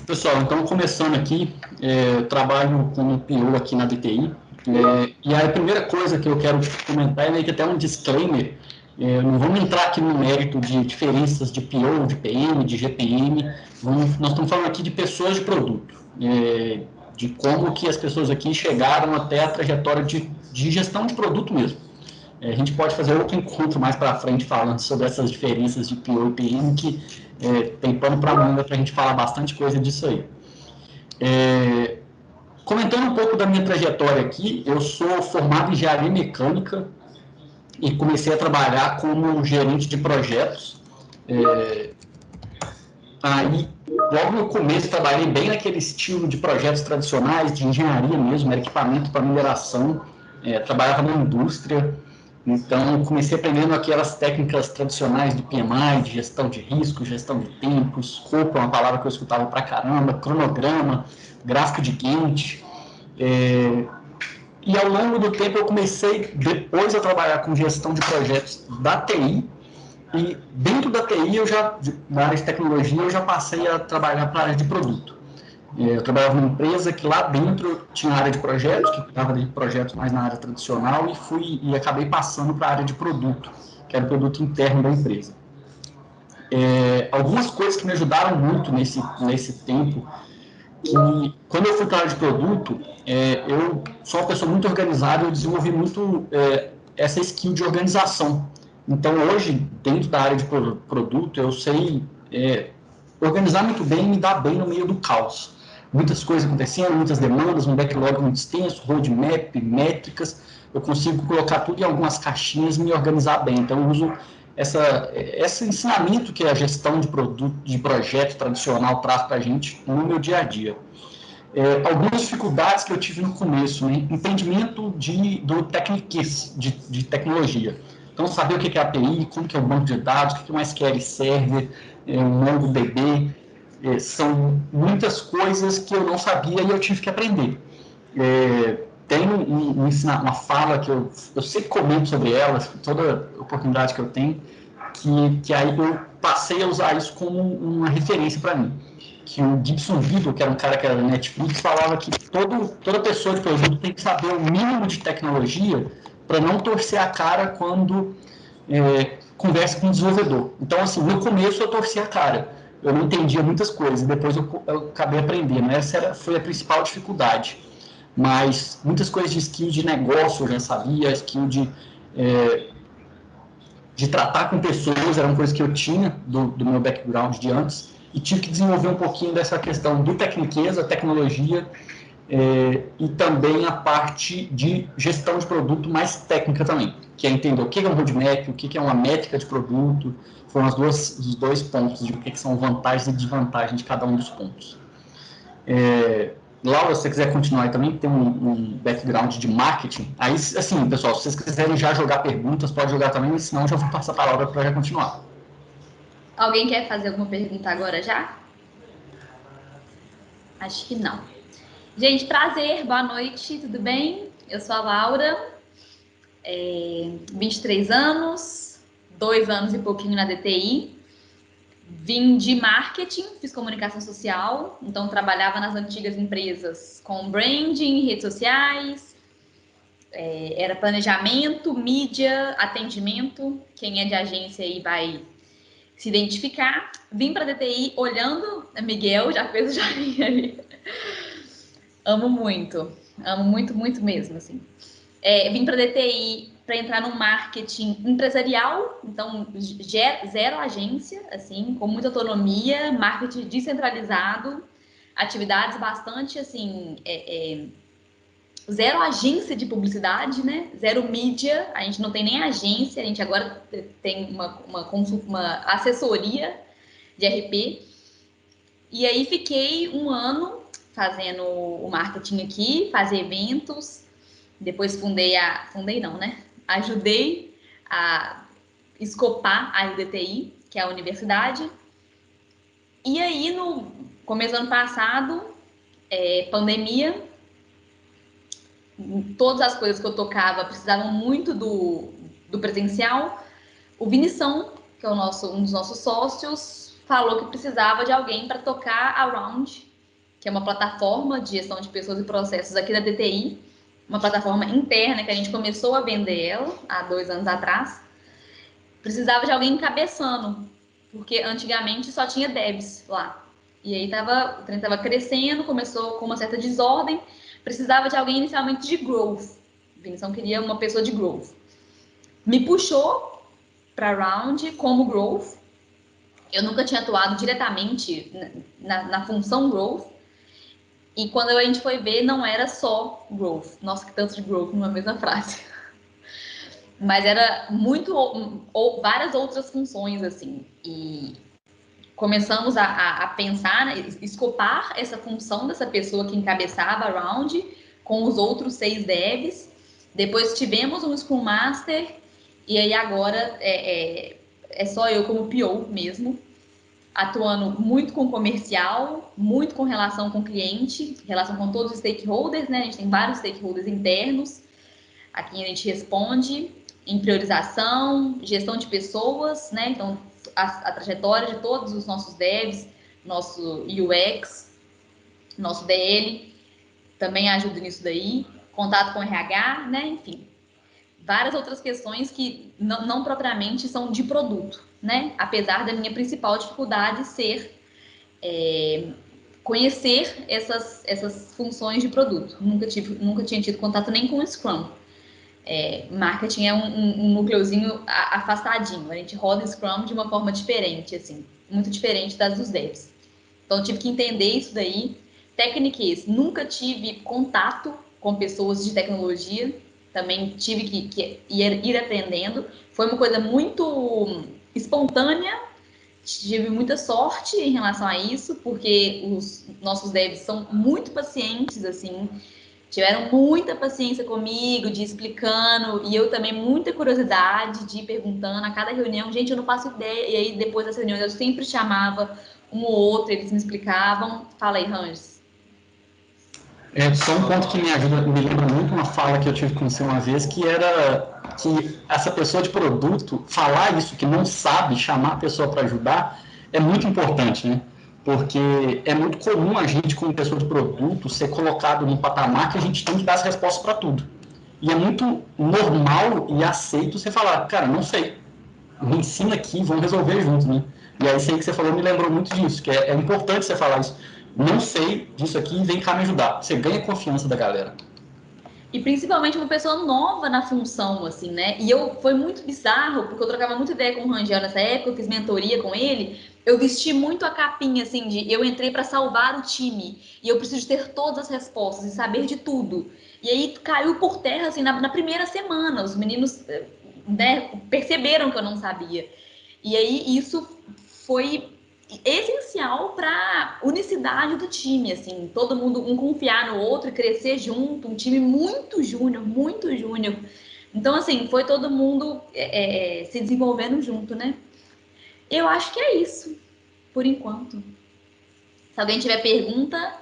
Pessoal, então começando aqui, eu trabalho como PO aqui na DTI, e a primeira coisa que eu quero comentar é meio que até um disclaimer, não vamos entrar aqui no mérito de diferenças de PO, de PM, de GPM, nós estamos falando aqui de pessoas de produto, de como que as pessoas aqui chegaram até a trajetória de gestão de produto mesmo. A gente pode fazer outro encontro mais para frente falando sobre essas diferenças de PO e PM, que tem pano para manga para a gente falar bastante coisa disso aí. Comentando um pouco da minha trajetória aqui, eu sou formado em engenharia mecânica e comecei a trabalhar como gerente de projetos. Aí, logo no começo, trabalhei bem naquele estilo de projetos tradicionais, de engenharia mesmo, era equipamento para mineração, trabalhava na indústria. Então, comecei aprendendo aquelas técnicas tradicionais do PMI, de gestão de risco, gestão de tempos, SCOPO é uma palavra que eu escutava pra caramba, cronograma, gráfico de Gantt. E ao longo do tempo eu comecei depois a trabalhar com gestão de projetos da TI, e dentro da TI, na área de tecnologia, eu já passei a trabalhar para a área de produto. Eu trabalhava numa empresa que lá dentro tinha área de projetos, que estava de projetos mais na área tradicional, e acabei passando para a área de produto, que era o produto interno da empresa. Algumas coisas que me ajudaram muito nesse tempo, que quando eu fui para a área de produto, eu sou uma pessoa muito organizada, eu desenvolvi muito essa skill de organização. Então, hoje, dentro da área de produto, eu sei organizar muito bem e me dar bem no meio do caos. Muitas coisas acontecendo, muitas demandas, um backlog muito extenso, roadmap, métricas, eu consigo colocar tudo em algumas caixinhas e me organizar bem. Então, eu uso esse ensinamento que a gestão de produto, de projeto tradicional traz para a gente no meu dia a dia. Algumas dificuldades que eu tive no começo, né? Entendimento do techniques de tecnologia. Então, saber o que é API, como que é o banco de dados, o que é um SQL Server, um MongoDB, são muitas coisas que eu não sabia e eu tive que aprender. Tem uma fala que eu sempre comento sobre ela, toda oportunidade que eu tenho, que aí eu passei a usar isso como uma referência para mim. Que o Gibson Vidal, que era um cara que era da Netflix, falava que toda pessoa de produto tem que saber o mínimo de tecnologia para não torcer a cara quando conversa com o desenvolvedor. Então, assim, no começo eu torcia a cara, eu não entendia muitas coisas, depois eu acabei aprendendo. Essa foi a principal dificuldade. Mas muitas coisas de skill de negócio eu já sabia, skill de tratar com pessoas, era uma coisa que eu tinha do meu background de antes, e tive que desenvolver um pouquinho dessa questão do tecniquez, a tecnologia, e também a parte de gestão de produto mais técnica também, que é entender o que é um roadmap, o que é uma métrica de produto, foram os dois pontos de o que são vantagens e desvantagens de cada um dos pontos. Laura, se você quiser continuar aí também, tem um background de marketing. Aí, assim, pessoal, se vocês quiserem já jogar perguntas, pode jogar também, mas senão já vou passar a palavra para já continuar. Alguém quer fazer alguma pergunta agora já? Acho que não. Gente, prazer, boa noite, tudo bem? Eu sou a Laura, 23 anos, 2 anos e pouquinho na DTI. Vim de marketing, fiz comunicação social, então trabalhava nas antigas empresas com branding, redes sociais, era planejamento, mídia, atendimento. Quem é de agência aí vai se identificar. Vim para a DTI olhando, Miguel já fez o joinha ali. Amo muito, muito mesmo, assim. Vim para a DTI para entrar no marketing empresarial, então zero agência, assim, com muita autonomia, marketing descentralizado, atividades bastante, assim, zero agência de publicidade, né? Zero mídia, a gente não tem nem agência, a gente agora tem uma assessoria de RP. E aí fiquei um ano fazendo o marketing aqui, fazer eventos. Depois fundei não, né? Ajudei a escopar a UDTI, que é a universidade. E aí, no começo do ano passado, pandemia, todas as coisas que eu tocava precisavam muito do presencial. O Vinição, que é um dos nossos sócios, falou que precisava de alguém para tocar a Round, que é uma plataforma de gestão de pessoas e processos aqui da DTI, uma plataforma interna que a gente começou a vender ela há 2 anos atrás. Precisava de alguém encabeçando, porque antigamente só tinha devs lá. E aí o trem estava crescendo, começou com uma certa desordem, precisava de alguém inicialmente de growth. A Vinção queria uma pessoa de growth. Me puxou para Round como growth. Eu nunca tinha atuado diretamente na função growth. E quando a gente foi ver, não era só growth. Nossa, que tanto de growth numa mesma frase. Mas era ou várias outras funções, assim. E começamos a pensar, né, escopar essa função dessa pessoa que encabeçava a Round com os outros 6 devs. Depois tivemos um Scrum Master. E aí agora é só eu como PO mesmo, atuando muito com comercial, muito com relação com o cliente, relação com todos os stakeholders, né? A gente tem vários stakeholders internos a quem a gente responde, em priorização, gestão de pessoas, né? Então, a trajetória de todos os nossos devs, nosso UX, nosso DL, também ajuda nisso daí, contato com RH, né? Enfim, várias outras questões que não propriamente são de produto, né? Apesar da minha principal dificuldade ser conhecer essas funções de produto. Nunca tinha tido contato nem com o Scrum. Marketing é um núcleozinho afastadinho. A gente roda Scrum de uma forma diferente, assim, muito diferente das dos devs. Então, eu tive que entender isso daí. Técnicas, nunca tive contato com pessoas de tecnologia. Também tive que ir aprendendo. Foi uma coisa muito espontânea. Tive muita sorte em relação a isso, porque os nossos devs são muito pacientes, assim, tiveram muita paciência comigo, de ir explicando, e eu também muita curiosidade de ir perguntando a cada reunião. Gente, eu não faço ideia. E aí, depois das reuniões, eu sempre chamava um ou outro, eles me explicavam. Fala aí, Ranges. Só um ponto que me ajuda, me lembra muito uma fala que eu tive com você uma vez, que era que essa pessoa de produto, falar isso, que não sabe, chamar a pessoa para ajudar, é muito importante, né? Porque é muito comum a gente, como pessoa de produto, ser colocado num patamar que a gente tem que dar as respostas para tudo. E é muito normal e aceito você falar, cara, não sei, me ensina aqui, vamos resolver juntos, né? E aí, isso aí que você falou me lembrou muito disso, que é importante você falar isso. Não sei disso aqui, vem cá me ajudar. Você ganha confiança da galera. E principalmente uma pessoa nova na função, assim, né? E foi muito bizarro, porque eu trocava muita ideia com o Rangel nessa época, eu fiz mentoria com ele. Eu vesti muito a capinha, assim, de eu entrei para salvar o time e eu preciso ter todas as respostas e saber de tudo. E aí caiu por terra, assim, na primeira semana. Os meninos, né, perceberam que eu não sabia. E aí isso foi essencial para unicidade do time, assim, todo mundo um confiar no outro e crescer junto, um time muito júnior, muito júnior. Então, assim, foi todo mundo se desenvolvendo junto, né? Eu acho que é isso, por enquanto. Se alguém tiver pergunta,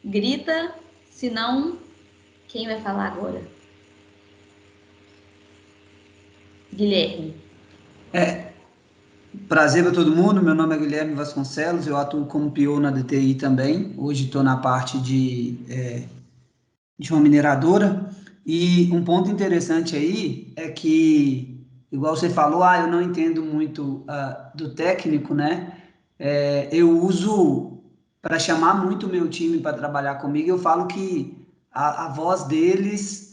grita. Se não, quem vai falar agora? Guilherme. Prazer para todo mundo, meu nome é Guilherme Vasconcelos, eu atuo como PO na DTI também, hoje estou na parte de uma mineradora, e um ponto interessante aí é que, igual você falou, eu não entendo muito do técnico, né? Eu uso para chamar muito o meu time para trabalhar comigo, eu falo que a voz deles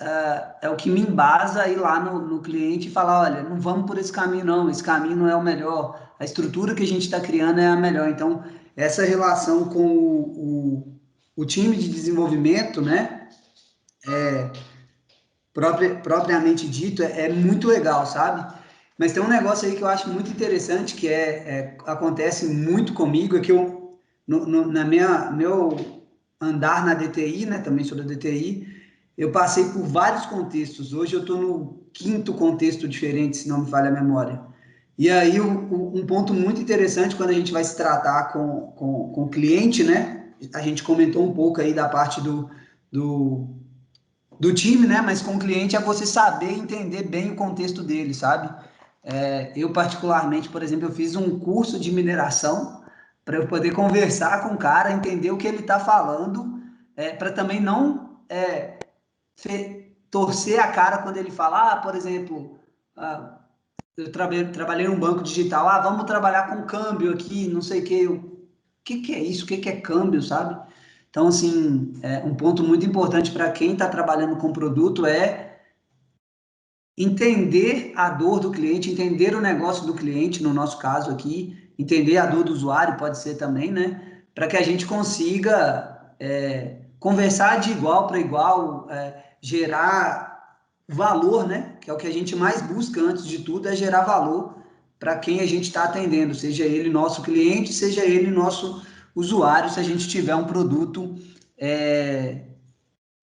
é o que me embasa a ir lá no cliente e falar, olha, não vamos por esse caminho não, esse caminho não é o melhor, a estrutura que a gente está criando é a melhor. Então, essa relação com o time de desenvolvimento, né, propriamente dito, é muito legal, sabe? Mas tem um negócio aí que eu acho muito interessante, que acontece muito comigo, é que eu, meu andar na DTI, né, também sou da DTI, eu passei por vários contextos. Hoje eu estou no quinto contexto diferente, se não me falha a memória. E aí, um ponto muito interessante quando a gente vai se tratar com o cliente, né? A gente comentou um pouco aí da parte do time, né? Mas com o cliente é você saber entender bem o contexto dele, sabe? Eu, particularmente, por exemplo, eu fiz um curso de mineração para eu poder conversar com o cara, entender o que ele está falando, para também não torcer a cara quando ele fala, por exemplo, eu trabalhei num banco digital, vamos trabalhar com câmbio aqui, não sei o quê. O que é isso? O que é câmbio, sabe? Então, assim, um ponto muito importante para quem está trabalhando com produto é entender a dor do cliente, entender o negócio do cliente, no nosso caso aqui, entender a dor do usuário, pode ser também, né? Para que a gente consiga conversar de igual para igual, gerar valor, né? Que é o que a gente mais busca antes de tudo, é gerar valor para quem a gente está atendendo, seja ele nosso cliente, seja ele nosso usuário, se a gente tiver um produto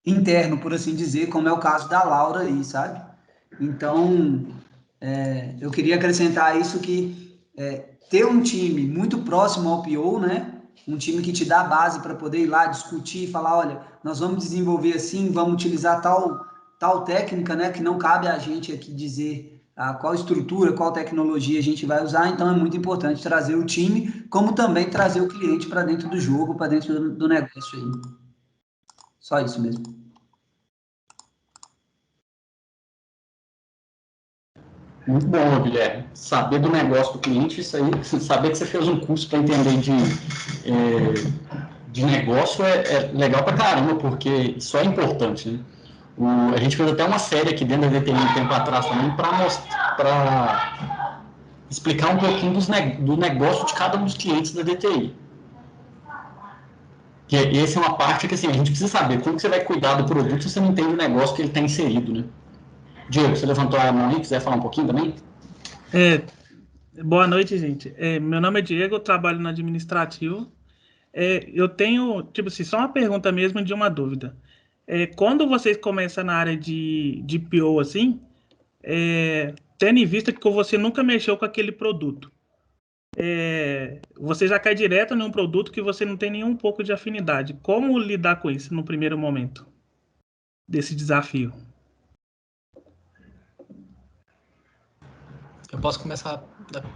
interno, por assim dizer, como é o caso da Laura aí, sabe? Então, eu queria acrescentar isso que ter um time muito próximo ao PO, né? Um time que te dá a base para poder ir lá discutir e falar, olha, nós vamos desenvolver assim, vamos utilizar tal técnica, né? Que não cabe a gente aqui dizer qual estrutura, qual tecnologia a gente vai usar. Então é muito importante trazer o time, como também trazer o cliente para dentro do jogo, para dentro do negócio aí. Só isso mesmo. Muito bom, Guilherme. Saber do negócio do cliente, isso aí, saber que você fez um curso para entender de negócio é legal pra caramba, porque isso é importante, né? A gente fez até uma série aqui dentro da DTI um tempo atrás também para explicar um pouquinho do negócio de cada um dos clientes da DTI. Que essa é uma parte que assim, a gente precisa saber como que você vai cuidar do produto se você não entende o negócio que ele está inserido, né? Diego, você levantou a mão aí, quiser falar um pouquinho também? Boa noite, gente. Meu nome é Diego, eu trabalho no administrativo. Eu tenho, tipo assim, só uma pergunta mesmo de uma dúvida. Quando vocês começam na área de PO, assim, tendo em vista que você nunca mexeu com aquele produto, você já cai direto num produto que você não tem nenhum pouco de afinidade. Como lidar com isso no primeiro momento desse desafio? Eu posso começar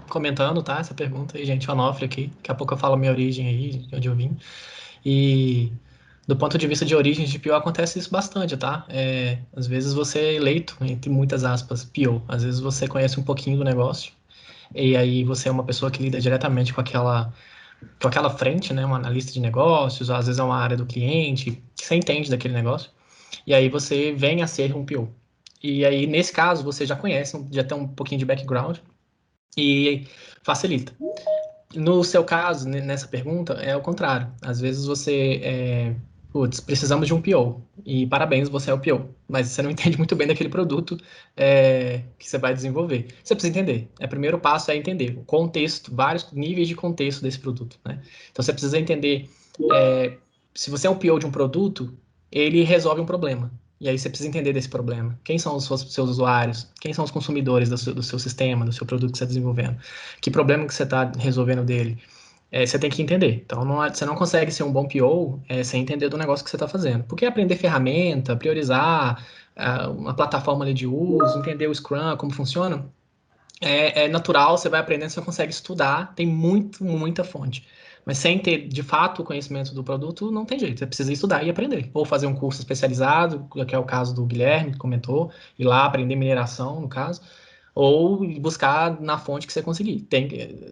comentando, tá? Essa pergunta aí, gente. Onofre aqui. Daqui a pouco eu falo a minha origem aí, de onde eu vim. E do ponto de vista de origens de PO, acontece isso bastante, tá? Às vezes você é eleito, entre muitas aspas, PO. Às vezes você conhece um pouquinho do negócio. E aí você é uma pessoa que lida diretamente com aquela frente, né? Um analista de negócios, às vezes é uma área do cliente, que você entende daquele negócio. E aí você vem a ser um PO. E aí, nesse caso, você já conhece, já tem um pouquinho de background e facilita. No seu caso, nessa pergunta, é o contrário. Às vezes você precisamos de um PO. E parabéns, você é o PO. Mas você não entende muito bem daquele produto que você vai desenvolver. Você precisa entender. O primeiro passo é entender o contexto, vários níveis de contexto desse produto, né? Então você precisa entender se você é um PO de um produto, ele resolve um problema. E aí você precisa entender desse problema. Quem são os seus usuários? Quem são os consumidores do seu sistema, do seu produto que você está desenvolvendo? Que problema que você está resolvendo dele? Você tem que entender. Então, você não consegue ser um bom PO sem entender do negócio que você está fazendo. Porque aprender ferramenta, priorizar uma plataforma ali de uso, entender o Scrum, como funciona, é natural, você vai aprendendo, você consegue estudar, tem muita fonte. Mas sem ter, de fato, o conhecimento do produto, não tem jeito. Você precisa estudar e aprender. Ou fazer um curso especializado, que é o caso do Guilherme, que comentou, ir lá aprender mineração, no caso, ou buscar na fonte que você conseguir.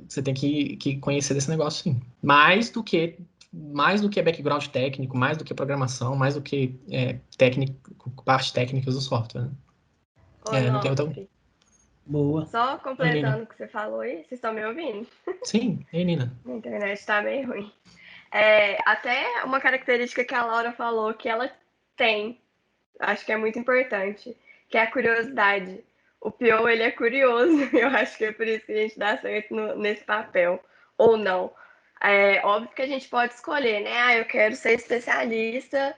Você tem que conhecer desse negócio, sim. Mais do que background técnico, mais do que programação, mais do que parte técnica do software. Né? Não tem outra... Boa. Só completando o que você falou aí, vocês estão me ouvindo? Sim, Nina. A internet está meio ruim. Até uma característica que a Laura falou que ela tem, acho que é muito importante, que é a curiosidade. O PO, ele é curioso, eu acho que é por isso que a gente dá certo nesse papel, ou não. Óbvio que a gente pode escolher, né? Eu quero ser especialista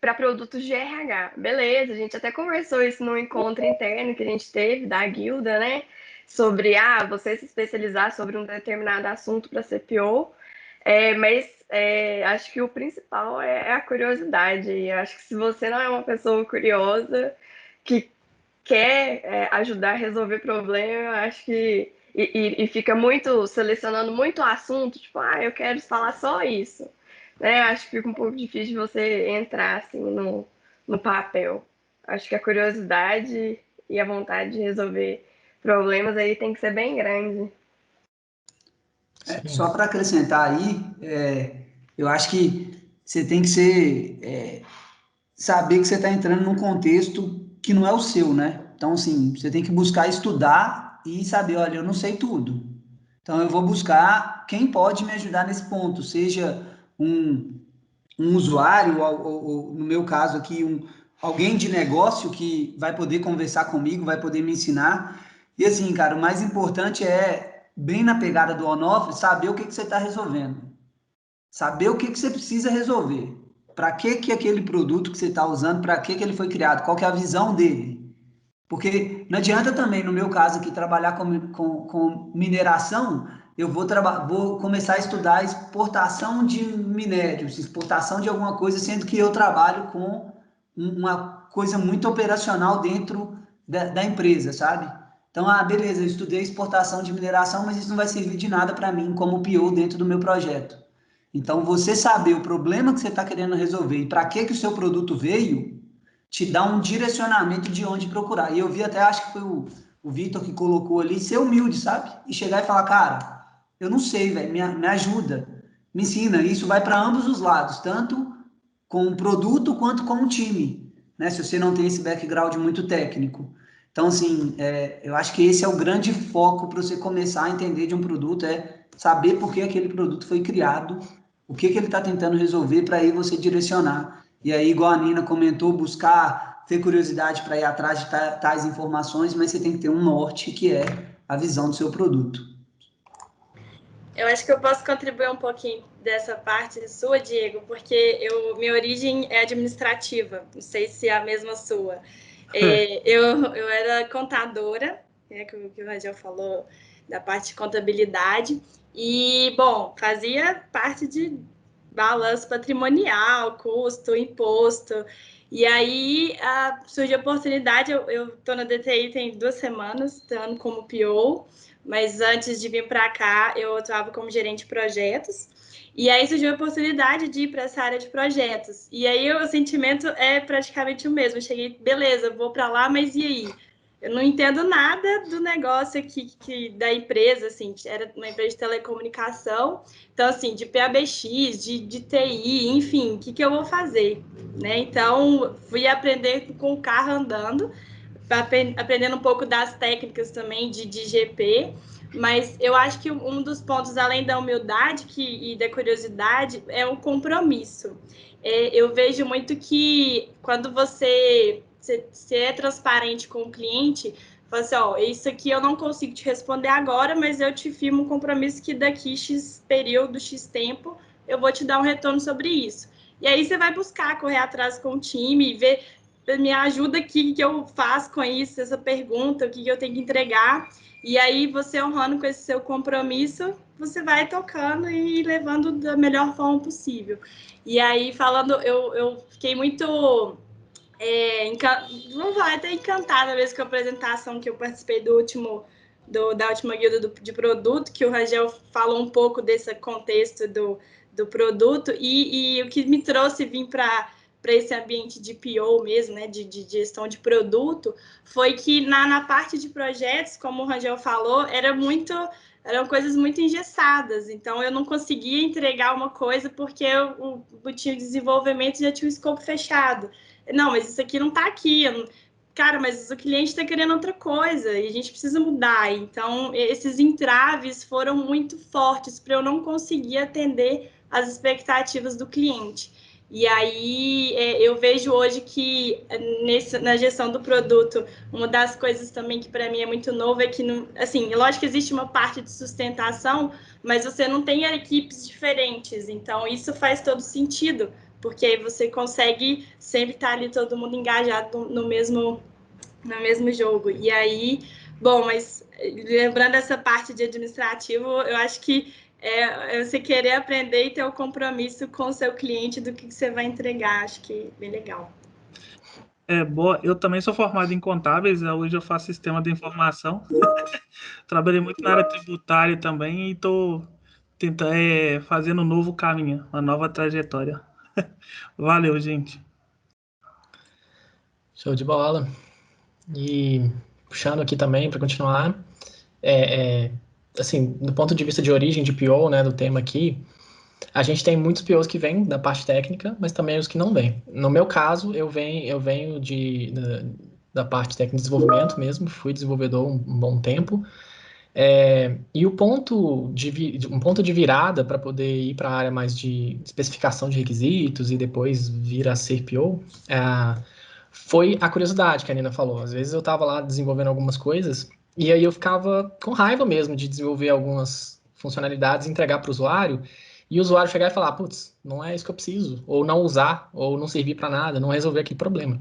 para produtos de RH. Beleza, a gente até conversou isso no encontro interno que a gente teve da guilda, né? Sobre você se especializar sobre um determinado assunto para ser PO. Mas acho que o principal é a curiosidade. E acho que se você não é uma pessoa curiosa, que quer ajudar a resolver problema, eu acho que e fica muito selecionando muito assunto, tipo, eu quero falar só isso, né? Acho que fica um pouco difícil você entrar assim no papel. Acho que a curiosidade e a vontade de resolver problemas aí tem que ser bem grande. Só para acrescentar aí, eu acho que você tem que saber que você está entrando num contexto que não é o seu, né? Então, assim, você tem que buscar estudar e saber, olha, eu não sei tudo. Então, eu vou buscar quem pode me ajudar nesse ponto, seja um usuário, ou, no meu caso aqui, alguém de negócio que vai poder conversar comigo, vai poder me ensinar. E assim, cara, o mais importante é, bem na pegada do on-off, saber o que você está resolvendo. Saber o que você precisa resolver. Para que aquele produto que você está usando, para que ele foi criado, qual que é a visão dele. Porque não adianta também, no meu caso aqui, trabalhar com mineração, eu vou começar a estudar exportação de minérios, exportação de alguma coisa, sendo que eu trabalho com uma coisa muito operacional dentro da empresa, sabe? Então, beleza, eu estudei exportação de mineração, mas isso não vai servir de nada para mim como PO dentro do meu projeto. Então, você saber o problema que você está querendo resolver e para que o seu produto veio, te dá um direcionamento de onde procurar. E eu vi até, acho que foi o Vitor que colocou ali, ser humilde, sabe? E chegar e falar, cara, eu não sei, velho, me ajuda, me ensina. Isso vai para ambos os lados, tanto com o produto quanto com o time, né? Se você não tem esse background muito técnico. Então, assim, eu acho que esse é o grande foco para você começar a entender de um produto, é saber por que aquele produto foi criado, o que ele está tentando resolver, para aí você direcionar. E aí, igual a Nina comentou, buscar, ter curiosidade para ir atrás de tais informações, mas você tem que ter um norte, que é a visão do seu produto. Eu acho que eu posso contribuir um pouquinho dessa parte sua, Diego, porque minha origem é administrativa, não sei se é a mesma sua. Eu era contadora, né, que o Rangel falou da parte de contabilidade, e, bom, fazia parte de balanço patrimonial, custo, imposto. E aí surgiu a oportunidade, eu estou na DTI tem 2 semanas, estando como PO, mas antes de vir para cá, eu atuava como gerente de projetos. E aí surgiu a oportunidade de ir para essa área de projetos. E aí o sentimento é praticamente o mesmo. Eu cheguei, beleza, vou para lá, mas e aí? Eu não entendo nada do negócio aqui da empresa, assim, era uma empresa de telecomunicação. Então, assim, de PABX, de TI, enfim, o que eu vou fazer? Né? Então, fui aprender com o carro andando, aprendendo um pouco das técnicas também de GP, mas eu acho que um dos pontos, além da humildade e da curiosidade, é o compromisso. Eu vejo muito que quando você é transparente com o cliente, fala assim, isso aqui eu não consigo te responder agora, mas eu te firmo um compromisso que daqui X período, X tempo, eu vou te dar um retorno sobre isso. E aí você vai buscar correr atrás com o time e ver, me ajuda aqui, o que eu faço com isso, essa pergunta, o que eu tenho que entregar. E aí, você honrando com esse seu compromisso, você vai tocando e levando da melhor forma possível. E aí, falando, eu fiquei muito... não vai até encantada mesmo com a apresentação que eu participei da última guilda de produto, que o Rangel falou um pouco desse contexto do produto, e o que me trouxe vir para esse ambiente de PO mesmo, né, de gestão de produto, foi que na parte de projetos, como o Rangel falou, eram coisas muito engessadas, então eu não conseguia entregar uma coisa porque o time de desenvolvimento já tinha o escopo fechado. Não, mas isso aqui não está aqui. Cara, mas o cliente está querendo outra coisa e a gente precisa mudar. Então, esses entraves foram muito fortes para eu não conseguir atender as expectativas do cliente. E aí, eu vejo hoje que na gestão do produto, uma das coisas também que para mim é muito novo é que, assim, lógico que existe uma parte de sustentação, mas você não tem equipes diferentes. Então, isso faz todo sentido, porque aí você consegue sempre estar ali todo mundo engajado no mesmo jogo. E aí, bom, mas lembrando essa parte de administrativo, eu acho que você querer aprender e ter o compromisso com o seu cliente do que você vai entregar, acho que é bem legal. Boa. Eu também sou formado em contábeis, hoje eu faço sistema de informação. Trabalhei muito na área tributária também e estou tentando fazendo um novo caminho, uma nova trajetória. Valeu, gente. Show de bola. E puxando aqui também para continuar, assim, do ponto de vista de origem de PO, né, do tema aqui, a gente tem muitos POs que vêm da parte técnica, mas também os que não vêm. No meu caso, eu venho da parte técnica de desenvolvimento mesmo, fui desenvolvedor um bom tempo. E um ponto de virada para poder ir para a área mais de especificação de requisitos e depois vir a ser PO, foi a curiosidade que a Nina falou. Às vezes eu estava lá desenvolvendo algumas coisas e aí eu ficava com raiva mesmo de desenvolver algumas funcionalidades e entregar para o usuário, e o usuário chegar e falar, putz, não é isso que eu preciso, ou não usar, ou não servir para nada, não resolver aquele problema.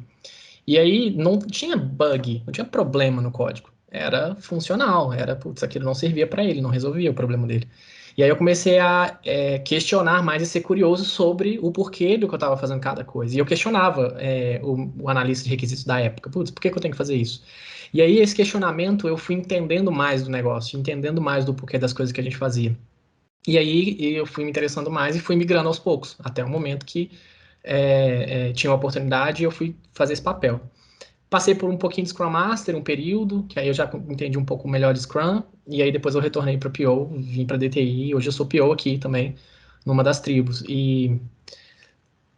E aí não tinha bug, não tinha problema no código. Era funcional, putz, aquilo não servia para ele, não resolvia o problema dele. E aí eu comecei a questionar mais e ser curioso sobre o porquê do que eu estava fazendo cada coisa. E eu questionava o analista de requisitos da época. Putz, por que eu tenho que fazer isso? E aí esse questionamento eu fui entendendo mais do negócio, entendendo mais do porquê das coisas que a gente fazia. E aí eu fui me interessando mais e fui migrando aos poucos, até o momento que tinha uma oportunidade e eu fui fazer esse papel. Passei por um pouquinho de Scrum Master, um período, que aí eu já entendi um pouco melhor de Scrum, e aí depois eu retornei para PO, vim para DTI, hoje eu sou PO aqui também, numa das tribos. E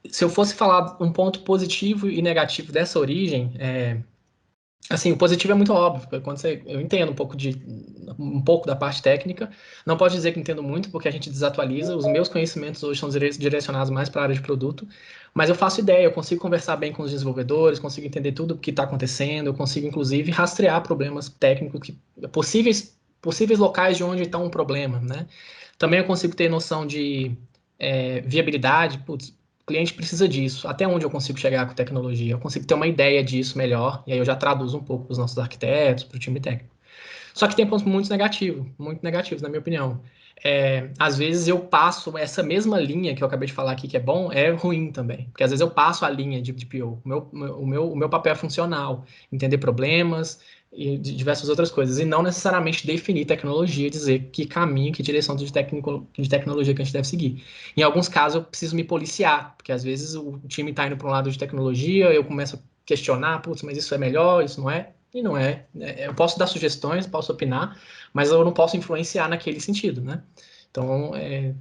se eu fosse falar um ponto positivo e negativo dessa origem, assim, o positivo é muito óbvio, porque quando eu entendo um pouco da parte técnica, não posso dizer que entendo muito, porque a gente desatualiza, os meus conhecimentos hoje são direcionados mais para a área de produto, mas eu faço ideia, eu consigo conversar bem com os desenvolvedores, consigo entender tudo o que está acontecendo, eu consigo, inclusive, rastrear problemas técnicos, possíveis locais de onde está um problema, né? Também eu consigo ter noção de viabilidade, putz, o cliente precisa disso. Até onde eu consigo chegar com tecnologia? Eu consigo ter uma ideia disso melhor, e aí eu já traduzo um pouco para os nossos arquitetos, para o time técnico. Só que tem pontos muito negativos, na minha opinião. Às vezes eu passo essa mesma linha que eu acabei de falar aqui, que é bom, é ruim também. Porque às vezes eu passo a linha de PO. O meu papel é funcional, entender problemas e de diversas outras coisas. E não necessariamente definir tecnologia, dizer que caminho, que direção de tecnologia que a gente deve seguir. Em alguns casos eu preciso me policiar, porque às vezes o time está indo para um lado de tecnologia, eu começo a questionar, putz, mas isso é melhor, isso não é? E não é. Eu posso dar sugestões, posso opinar, mas eu não posso influenciar naquele sentido, né? Então,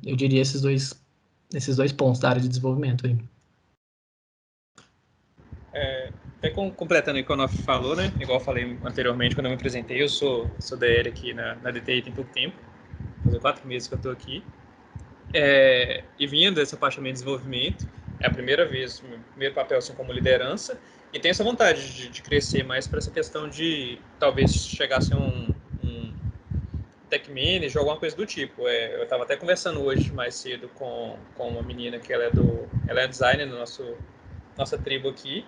eu diria esses dois pontos da área de desenvolvimento aí. Até completando o que o Onof falou, né? Igual eu falei anteriormente, quando eu me apresentei, eu sou DR aqui na DTI tem pouco tempo, fazer 4 meses que eu estou aqui. E vindo dessa parte também de desenvolvimento, é a primeira vez, meu primeiro papel assim como liderança, e tenho essa vontade de crescer mais para essa questão de talvez chegar a ser um tech manager ou alguma coisa do tipo. Eu estava até conversando hoje mais cedo com uma menina que ela é designer no nossa tribo aqui,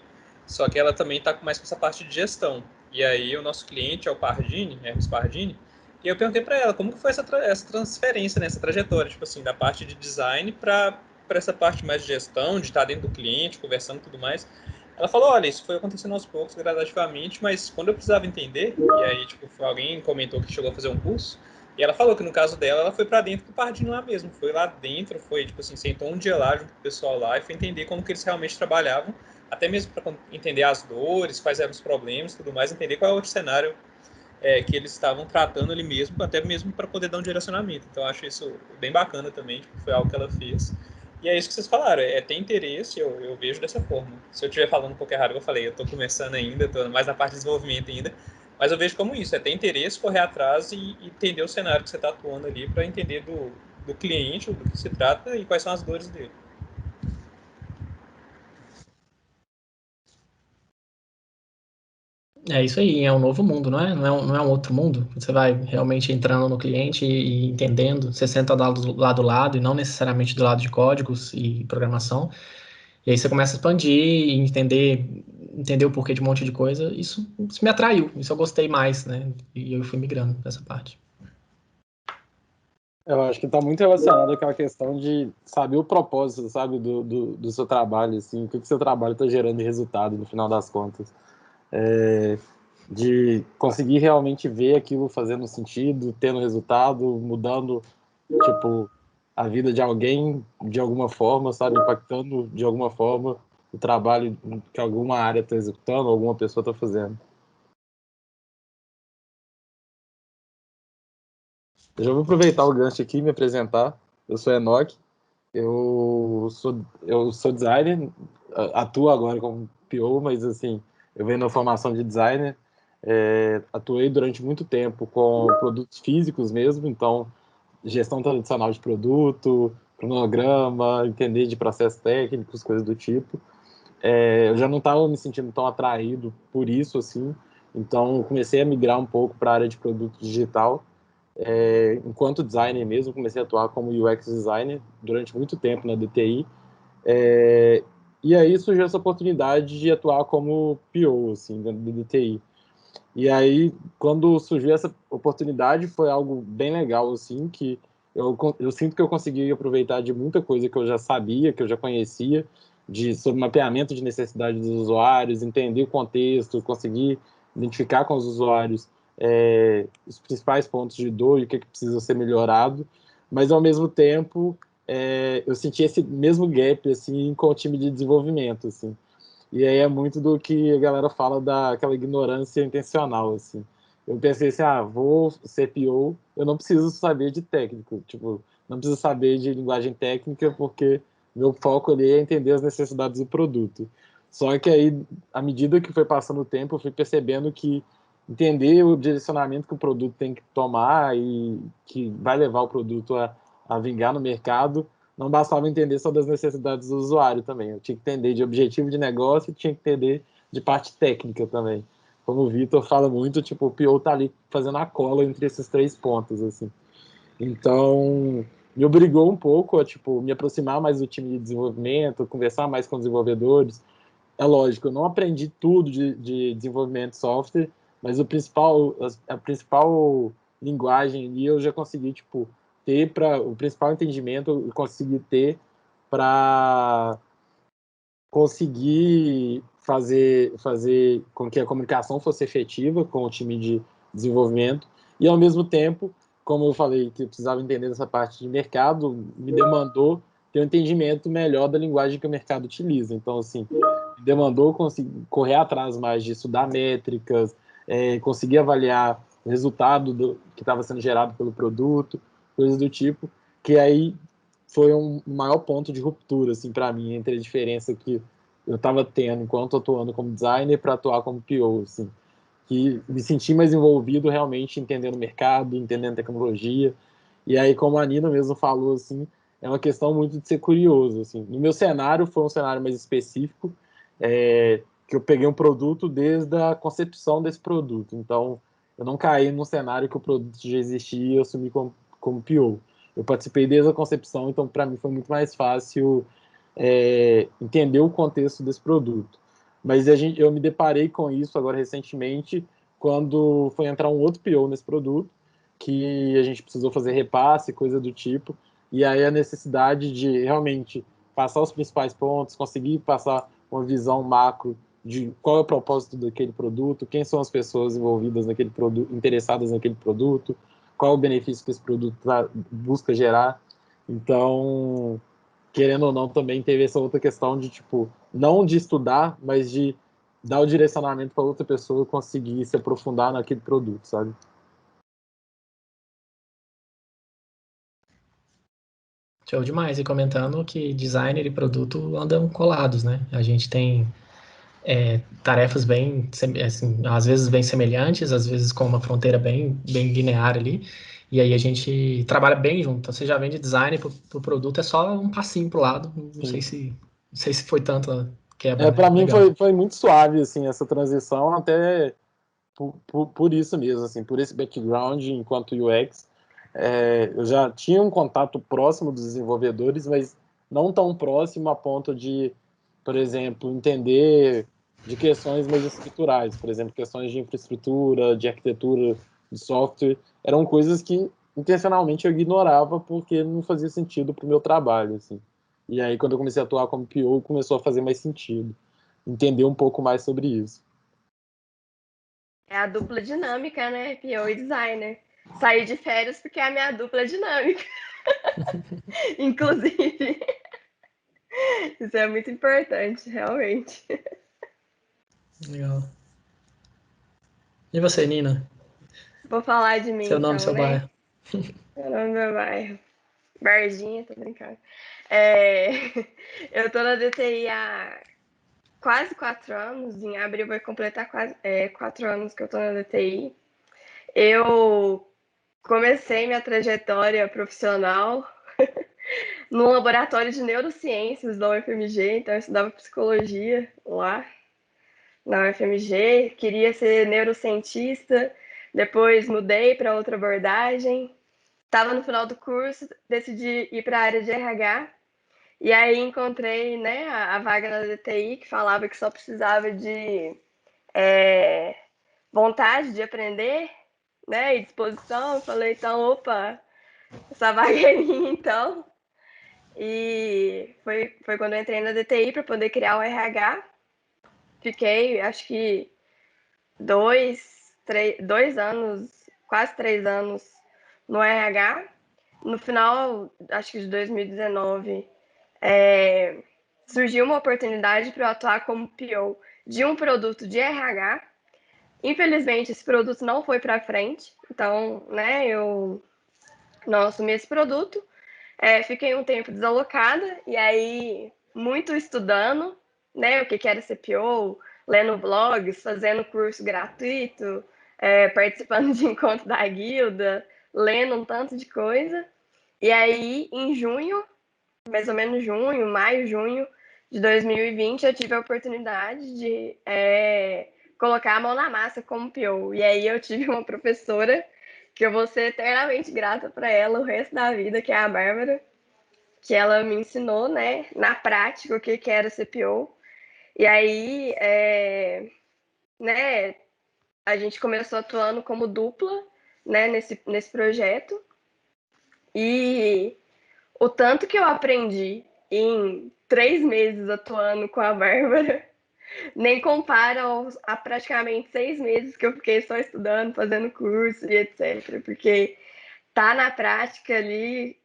só que ela também está mais com essa parte de gestão. E aí o nosso cliente é o Pardini, Hermes Pardini, e eu perguntei para ela como que foi essa transferência, né, essa trajetória, tipo assim, da parte de design para essa parte mais de gestão, de estar dentro do cliente, conversando e tudo mais. Ela falou, olha, isso foi acontecendo aos poucos, gradativamente, mas quando eu precisava entender, e aí, tipo, alguém comentou que chegou a fazer um curso, e ela falou que no caso dela, ela foi para dentro do Pardini lá mesmo, foi lá dentro, foi, tipo assim, sentou um dia lá junto com o pessoal lá e foi entender como que eles realmente trabalhavam, até mesmo para entender as dores, quais eram os problemas, tudo mais, entender qual é o outro cenário que eles estavam tratando ali mesmo, até mesmo para poder dar um direcionamento. Então, eu acho isso bem bacana também, tipo, foi algo que ela fez. E é isso que vocês falaram, ter interesse, eu vejo dessa forma. Se eu estiver falando um pouco errado, eu falei, eu estou começando ainda, estou mais na parte de desenvolvimento ainda, mas eu vejo como isso, ter interesse, correr atrás e entender o cenário que você está atuando ali para entender do cliente, do que se trata e quais são as dores dele. É isso aí, é um novo mundo, não é? Não é um outro mundo. Você vai realmente entrando no cliente e entendendo, você senta lado a lado e não necessariamente do lado de códigos e programação. E aí você começa a expandir e entender o porquê de um monte de coisa. Isso me atraiu, isso eu gostei mais, né? E eu fui migrando para essa parte. Eu acho que está muito relacionado àquela questão de saber o propósito, sabe, do seu trabalho, assim, o que o seu trabalho está gerando de resultado no final das contas. De conseguir realmente ver aquilo fazendo sentido, tendo resultado, mudando, tipo, a vida de alguém de alguma forma, sabe, impactando de alguma forma o trabalho que alguma área está executando, alguma pessoa está fazendo. Eu já vou aproveitar o gancho aqui e me apresentar. Eu sou Enoque, eu sou designer, atuo agora como PO, mas assim, eu venho na formação de designer, atuei durante muito tempo com produtos físicos mesmo, então gestão tradicional de produto, cronograma, entender de processos técnicos, coisas do tipo. Eu já não estava me sentindo tão atraído por isso, assim, então comecei a migrar um pouco para a área de produto digital. Enquanto designer mesmo, comecei a atuar como UX designer durante muito tempo na DTI. E aí surgiu essa oportunidade de atuar como PO, assim, dentro da DTI. E aí, quando surgiu essa oportunidade, foi algo bem legal, assim, que eu sinto que eu consegui aproveitar de muita coisa que eu já sabia, que eu já conhecia, sobre mapeamento de necessidade dos usuários, entender o contexto, conseguir identificar com os usuários os principais pontos de dor e o que precisa ser melhorado, mas, ao mesmo tempo, eu senti esse mesmo gap, assim, com o time de desenvolvimento, assim. E aí é muito do que a galera fala daquela ignorância intencional, assim. Eu pensei assim, vou ser PO, eu não preciso saber de técnico, tipo, não preciso saber de linguagem técnica, porque meu foco ali é entender as necessidades do produto. Só que aí, à medida que foi passando o tempo, eu fui percebendo que entender o direcionamento que o produto tem que tomar e que vai levar o produto a vingar no mercado, não bastava entender só das necessidades do usuário também. Eu tinha que entender de objetivo de negócio e tinha que entender de parte técnica também. Como o Vitor fala muito, tipo, o PO tá ali fazendo a cola entre esses três pontos, assim. Então, me obrigou um pouco a, tipo, me aproximar mais do time de desenvolvimento, conversar mais com os desenvolvedores. É lógico, eu não aprendi tudo de desenvolvimento de software, mas a principal linguagem ali eu já consegui, tipo, ter para o principal entendimento eu consegui ter para conseguir fazer com que a comunicação fosse efetiva com o time de desenvolvimento e, ao mesmo tempo, como eu falei que eu precisava entender essa parte de mercado, me demandou ter um entendimento melhor da linguagem que o mercado utiliza. Então, assim, me demandou conseguir correr atrás mais de estudar métricas, conseguir avaliar o resultado que estava sendo gerado pelo produto, coisas do tipo, que aí foi um maior ponto de ruptura, assim, para mim, entre a diferença que eu estava tendo enquanto atuando como designer para atuar como PO, assim, que me senti mais envolvido realmente entendendo o mercado, entendendo tecnologia, e aí, como a Nina mesmo falou, assim, é uma questão muito de ser curioso, assim. No meu cenário, foi um cenário mais específico, que eu peguei um produto desde a concepção desse produto, então eu não caí num cenário que o produto já existia e eu assumi como PO. Eu participei desde a concepção, então para mim foi muito mais fácil entender o contexto desse produto. Mas eu me deparei com isso agora recentemente, quando foi entrar um outro PO nesse produto, que a gente precisou fazer repasse, coisa do tipo, e aí a necessidade de realmente passar os principais pontos, conseguir passar uma visão macro de qual é o propósito daquele produto, quem são as pessoas envolvidas naquele produto, interessadas naquele produto, qual é o benefício que esse produto busca gerar. Então, querendo ou não, também teve essa outra questão de, tipo, não de estudar, mas de dar o direcionamento para outra pessoa conseguir se aprofundar naquele produto, sabe? Show demais. E comentando que designer e produto andam colados, né? A gente tem tarefas bem, assim, às vezes bem semelhantes, às vezes com uma fronteira bem linear ali. E aí a gente trabalha bem junto. Então, você já vende design para o produto, é só um passinho para o lado. Não sei se foi tanta quebra, né? Para mim Legal. foi muito suave, assim, essa transição, até por isso mesmo, assim, por esse background enquanto UX. Eu já tinha um contato próximo dos desenvolvedores, mas não tão próximo a ponto de, por exemplo, entender de questões mais estruturais, por exemplo, questões de infraestrutura, de arquitetura, de software, eram coisas que intencionalmente eu ignorava porque não fazia sentido para o meu trabalho, assim. E aí, quando eu comecei a atuar como PO, começou a fazer mais sentido. Entender um pouco mais sobre isso. É a dupla dinâmica, né? PO e designer. Saí de férias porque é a minha dupla dinâmica. Inclusive. Isso é muito importante, realmente. Legal. E você, Nina? Vou falar de mim, Seu nome, então, seu né? bairro. Meu nome é meu bairro. Varginha, tô brincando. Eu tô na DTI há quase 4 anos. Em abril vai completar quase 4 anos que eu tô na DTI. Eu comecei minha trajetória profissional num laboratório de neurociências da UFMG, então eu estudava psicologia lá na UFMG, queria ser neurocientista, depois mudei para outra abordagem, estava no final do curso, decidi ir para a área de RH, e aí encontrei, né, a vaga na DTI, que falava que só precisava de vontade de aprender, né, e disposição. Eu falei, então, opa, essa vaga é minha, então. E foi quando eu entrei na DTI para poder criar o RH. Fiquei, acho que 2 anos, quase 3 anos no RH. No final, acho que de 2019, surgiu uma oportunidade para eu atuar como PO de um produto de RH. Infelizmente, esse produto não foi para frente, então, né, eu não assumi esse produto. Fiquei um tempo desalocada, e aí, muito estudando, né, o que era CPO, lendo blogs, fazendo curso gratuito, participando de encontro da guilda, lendo um tanto de coisa. E aí, em junho, mais ou menos junho, maio, junho de 2020, eu tive a oportunidade de colocar a mão na massa como PO. E aí eu tive uma professora que eu vou ser eternamente grata para ela o resto da vida, que é a Bárbara, que ela me ensinou, né, na prática, o que era ser PO. E aí, né, a gente começou atuando como dupla, né, nesse projeto. E o tanto que eu aprendi em 3 meses atuando com a Bárbara nem compara a praticamente 6 meses que eu fiquei só estudando, fazendo curso e etc. Porque tá na prática ali,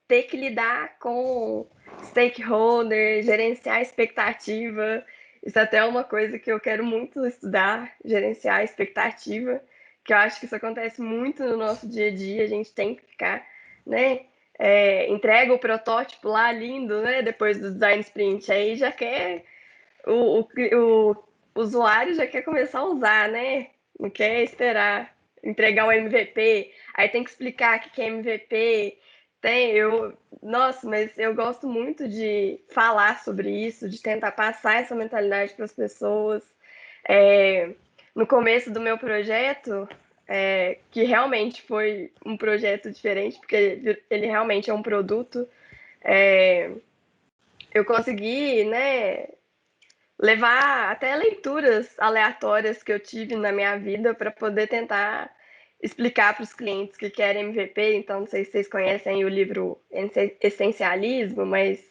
ter que lidar com stakeholder, gerenciar expectativa. Isso até é uma coisa que eu quero muito estudar, gerenciar a expectativa, que eu acho que isso acontece muito no nosso dia a dia. A gente tem que ficar, né? Entrega o protótipo lá lindo, né? Depois do design sprint, aí já quer o usuário já quer começar a usar, né? Não quer esperar entregar o MVP, aí tem que explicar o que é MVP. Nossa, mas eu gosto muito de falar sobre isso, de tentar passar essa mentalidade para as pessoas. No começo do meu projeto, que realmente foi um projeto diferente, porque ele realmente é um produto, eu consegui, né, levar até leituras aleatórias que eu tive na minha vida para poder tentar explicar para os clientes que querem MVP. Então, não sei se vocês conhecem o livro Essencialismo, mas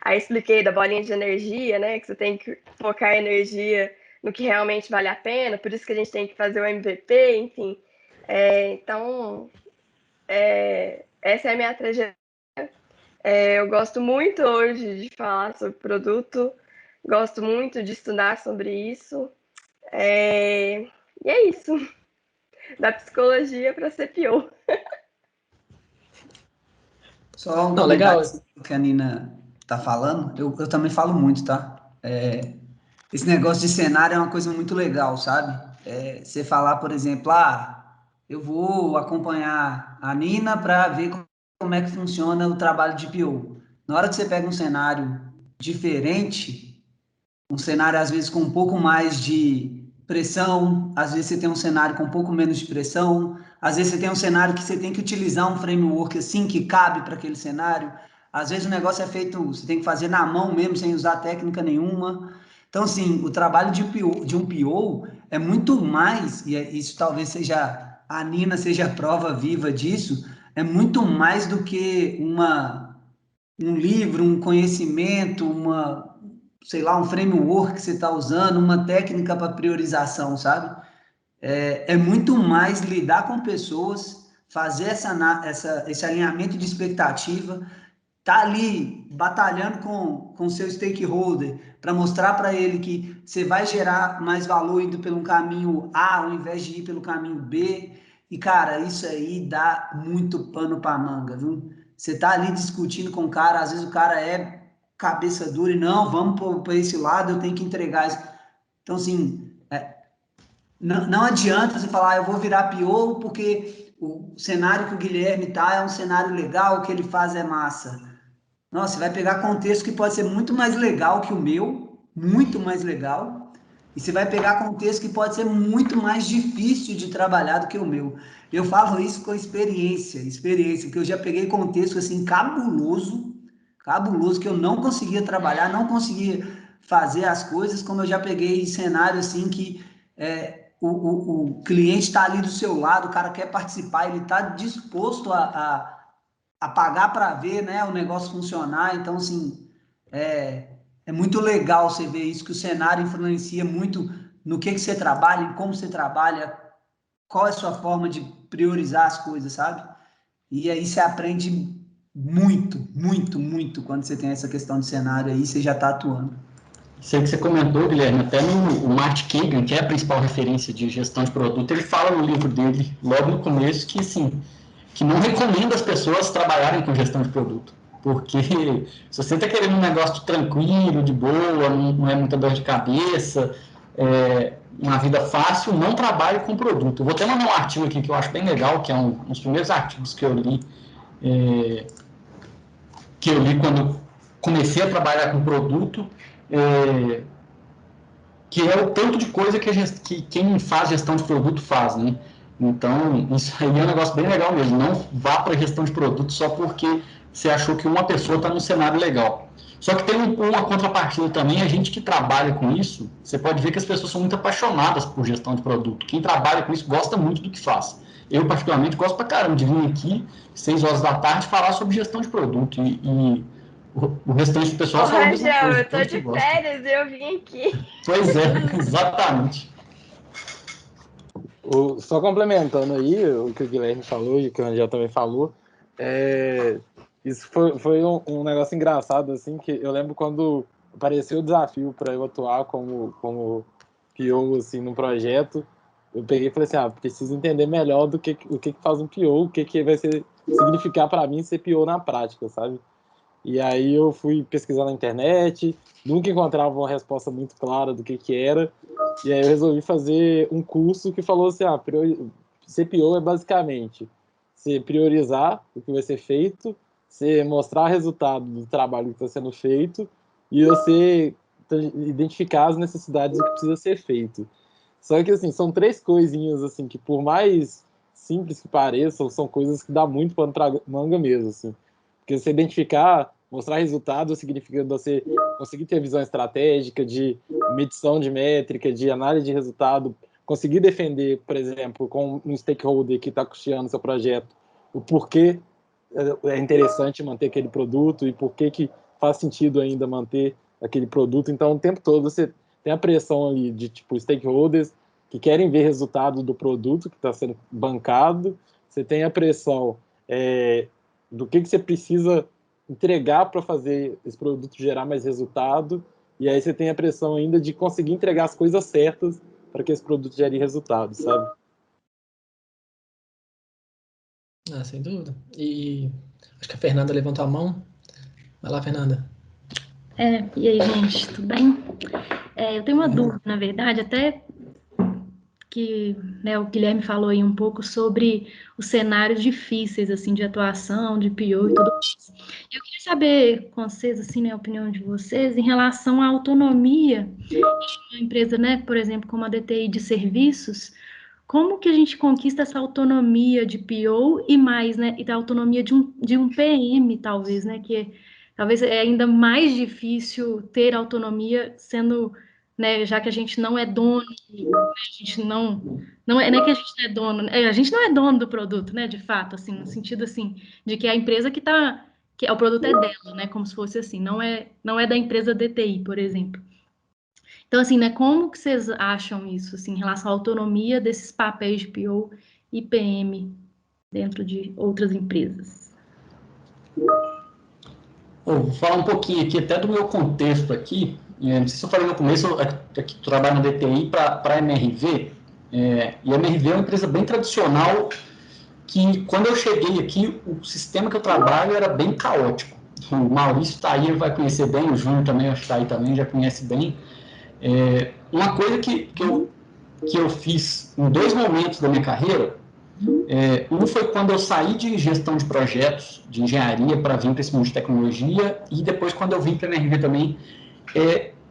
aí expliquei da bolinha de energia, né? Que você tem que focar a energia no que realmente vale a pena, por isso que a gente tem que fazer o MVP, enfim. Então, essa é a minha trajetória. Eu gosto muito hoje de falar sobre produto, gosto muito de estudar sobre isso. E é isso. Da psicologia para ser pior. Só um Não, legal. comentário que a Nina tá falando, eu também falo muito, tá? Esse negócio de cenário é uma coisa muito legal, sabe? Você falar, por exemplo, eu vou acompanhar a Nina para ver como é que funciona o trabalho de PO. Na hora que você pega um cenário diferente, um cenário às vezes com um pouco mais de pressão, às vezes você tem um cenário com um pouco menos de pressão, às vezes você tem um cenário que você tem que utilizar um framework assim que cabe para aquele cenário, às vezes o negócio é feito, você tem que fazer na mão mesmo, sem usar técnica nenhuma. Então, assim, o trabalho de um PO é muito mais, e isso talvez seja a Nina seja a prova viva disso, é muito mais do que um livro, um conhecimento, sei lá, um framework que você está usando, uma técnica para priorização, sabe? É muito mais lidar com pessoas, fazer esse alinhamento de expectativa, tá ali batalhando com seu stakeholder para mostrar para ele que você vai gerar mais valor indo pelo caminho A ao invés de ir pelo caminho B. E, cara, isso aí dá muito pano para manga, viu? Você tá ali discutindo com o cara, às vezes o cara é cabeça dura e não, vamos para esse lado, eu tenho que entregar isso. Então, assim, não adianta você falar, eu vou virar PO porque o cenário que o Guilherme tá é um cenário legal, o que ele faz é massa. Nossa, você vai pegar contexto que pode ser muito mais legal que o meu, muito mais legal, e você vai pegar contexto que pode ser muito mais difícil de trabalhar do que o meu. Eu falo isso com experiência, porque eu já peguei contexto assim cabuloso, que eu não conseguia trabalhar, não conseguia fazer as coisas, como eu já peguei cenário assim que o cliente está ali do seu lado, o cara quer participar, ele está disposto a pagar para ver, né, o negócio funcionar. Então, assim, é muito legal você ver isso, que o cenário influencia muito no que você trabalha, em como você trabalha, qual é a sua forma de priorizar as coisas, sabe? E aí você aprende muito, muito, muito quando você tem essa questão de cenário aí, você já está atuando. Sei que você comentou, Guilherme, até o Martin Kagan, que é a principal referência de gestão de produto, ele fala no livro dele, logo no começo, que, assim, que não recomenda as pessoas trabalharem com gestão de produto, porque se você está querendo um negócio tranquilo, de boa, não é muita dor de cabeça, uma vida fácil, não trabalhe com produto. Eu vou até mandar um artigo aqui que eu acho bem legal, que é um dos primeiros artigos que eu li quando comecei a trabalhar com produto, que é o tanto de coisa que quem faz gestão de produto faz, né? Então, isso aí é um negócio bem legal mesmo. Não vá para gestão de produto só porque você achou que uma pessoa está num cenário legal. Só que tem uma contrapartida também, a gente que trabalha com isso, você pode ver que as pessoas são muito apaixonadas por gestão de produto. Quem trabalha com isso gosta muito do que faz. Eu, particularmente, gosto pra caramba de vir aqui, 6 horas da tarde, falar sobre gestão de produto. E o restante do pessoal fala a mesma coisa. Eu tô de férias e eu vim aqui. Pois é, exatamente. Só complementando aí o que o Guilherme falou e o que o Rangel também falou, isso foi um negócio engraçado, assim, que eu lembro quando apareceu o desafio para eu atuar como PO, assim, no projeto, eu peguei e falei assim, preciso entender melhor o que faz um PO, o que vai significar para mim ser PO na prática, sabe? E aí eu fui pesquisar na internet, nunca encontrava uma resposta muito clara do que era, e aí eu resolvi fazer um curso que falou assim, ser PO é basicamente você priorizar o que vai ser feito, você mostrar resultado do trabalho que está sendo feito e você identificar as necessidades do que precisa ser feito. Só que, assim, são 3 coisinhas, assim, que por mais simples que pareçam, são coisas que dá muito pano pra manga mesmo, assim. Porque você identificar, mostrar resultado, significa você conseguir ter visão estratégica, de medição de métrica, de análise de resultado, conseguir defender, por exemplo, com um stakeholder que está custeando seu projeto, o porquê é interessante manter aquele produto e por que faz sentido ainda manter aquele produto. Então, o tempo todo você tem a pressão ali de tipo stakeholders que querem ver resultado do produto que está sendo bancado, você tem a pressão do que você precisa entregar para fazer esse produto gerar mais resultado, e aí você tem a pressão ainda de conseguir entregar as coisas certas para que esse produto gere resultado, sabe? Sem dúvida. E acho que a Fernanda levantou a mão. Vai lá, Fernanda. E aí, gente, tudo bem? Eu tenho uma dúvida, na verdade, até que, né, o Guilherme falou aí um pouco sobre os cenários difíceis, assim, de atuação, de PO e tudo mais. Eu queria saber com vocês, assim, né, a opinião de vocês em relação à autonomia de uma empresa, né, por exemplo, como a DTI de serviços, como que a gente conquista essa autonomia de PO e mais, né, e da autonomia de um PM, talvez, né, que talvez é ainda mais difícil ter autonomia sendo né, já que a gente não é dono, né, a gente não é que a gente não é dono, a gente não é dono do produto, né, de fato, assim, no sentido assim, de que a empresa que o produto é dela, né, como se fosse assim, não é da empresa DTI, por exemplo. Então, assim, né, como que vocês acham isso, assim, em relação à autonomia desses papéis de PO e PM dentro de outras empresas? Vou falar um pouquinho aqui até do meu contexto aqui. Não sei se eu falei no começo, eu aqui trabalho na DTI para a MRV, e a MRV é uma empresa bem tradicional, que quando eu cheguei aqui, o sistema que eu trabalho era bem caótico. O Maurício está aí, vai conhecer bem, o Júnior também, acho que está aí também, já conhece bem. Uma coisa que eu fiz em 2 momentos da minha carreira, um foi quando eu saí de gestão de projetos, de engenharia, para vir para esse mundo de tecnologia, e depois quando eu vim para a MRV também,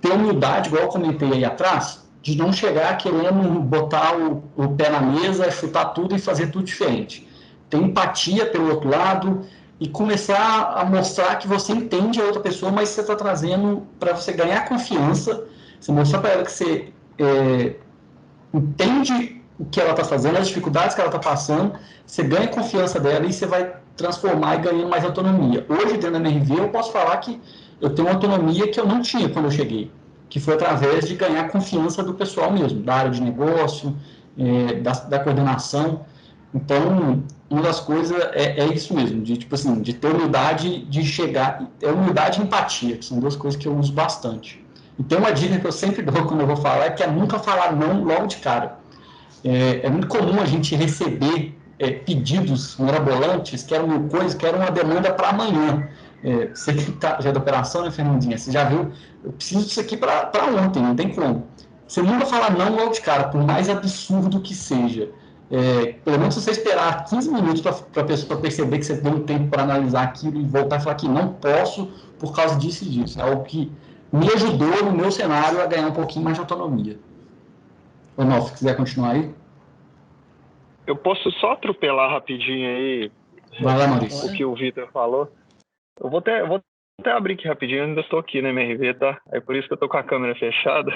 ter humildade, igual eu comentei aí atrás, de não chegar querendo botar o pé na mesa, chutar tudo e fazer tudo diferente. Ter empatia pelo outro lado e começar a mostrar que você entende a outra pessoa, mas você está trazendo para você ganhar confiança, você mostrar para ela que você entende o que ela está fazendo, as dificuldades que ela está passando, você ganha confiança dela e você vai transformar e ganhando mais autonomia. Hoje, dentro da MRV, eu posso falar que eu tenho uma autonomia que eu não tinha quando eu cheguei, que foi através de ganhar confiança do pessoal mesmo, da área de negócio, da coordenação. Então, uma das coisas é isso mesmo, de tipo assim, de ter humildade de chegar, humildade e empatia, que são 2 coisas que eu uso bastante. E tem uma dica que eu sempre dou quando eu vou falar, que é nunca falar não logo de cara. É muito comum a gente receber pedidos mirabolantes, que era uma demanda para amanhã. Você que já é da operação, né, Fernandinha? Você já viu? Eu preciso disso aqui para ontem, não tem como. Você nunca fala não logo de cara, por mais absurdo que seja. Pelo menos se você esperar 15 minutos para a pessoa perceber que você deu um tempo para analisar aquilo e voltar e falar que não posso por causa disso e disso. É algo que me ajudou no meu cenário a ganhar um pouquinho mais de autonomia. Ronaldo, se quiser continuar aí. Eu posso só atropelar rapidinho aí. Vai lá, Maurício. O que o Vitor falou. Eu vou até abrir aqui rapidinho, eu ainda estou aqui na MRV, tá? É por isso que eu estou com a câmera fechada.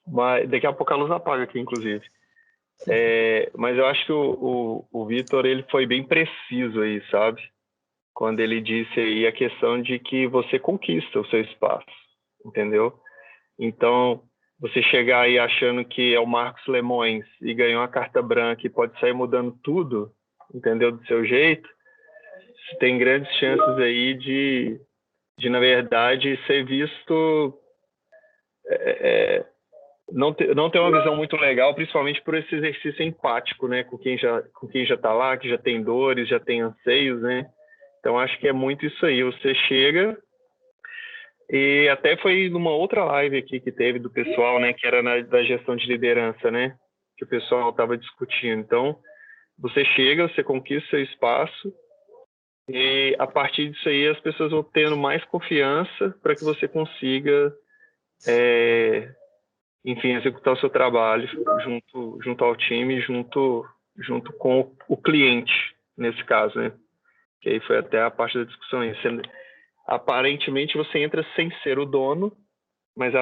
Mas daqui a pouco a luz apaga aqui, inclusive. Mas eu acho que o Vitor, ele foi bem preciso aí, sabe? Quando ele disse aí a questão de que você conquista o seu espaço, entendeu? Então, você chegar aí achando que é o Marcos Lemões e ganhou uma carta branca e pode sair mudando tudo, entendeu? Do seu jeito, você tem grandes chances aí de na verdade, ser visto... não ter uma visão muito legal, principalmente por esse exercício empático, né? Com quem já está lá, que já tem dores, já tem anseios, né? Então, acho que é muito isso aí. Você chega... E até foi numa outra live aqui que teve do pessoal, né, que era da gestão de liderança, né, que o pessoal estava discutindo. Então, você chega, você conquista seu espaço e a partir disso aí as pessoas vão tendo mais confiança para que você consiga, enfim, executar o seu trabalho junto ao time, junto com o cliente, nesse caso, né, que aí foi até a parte da discussão aí. Aparentemente você entra sem ser o dono, mas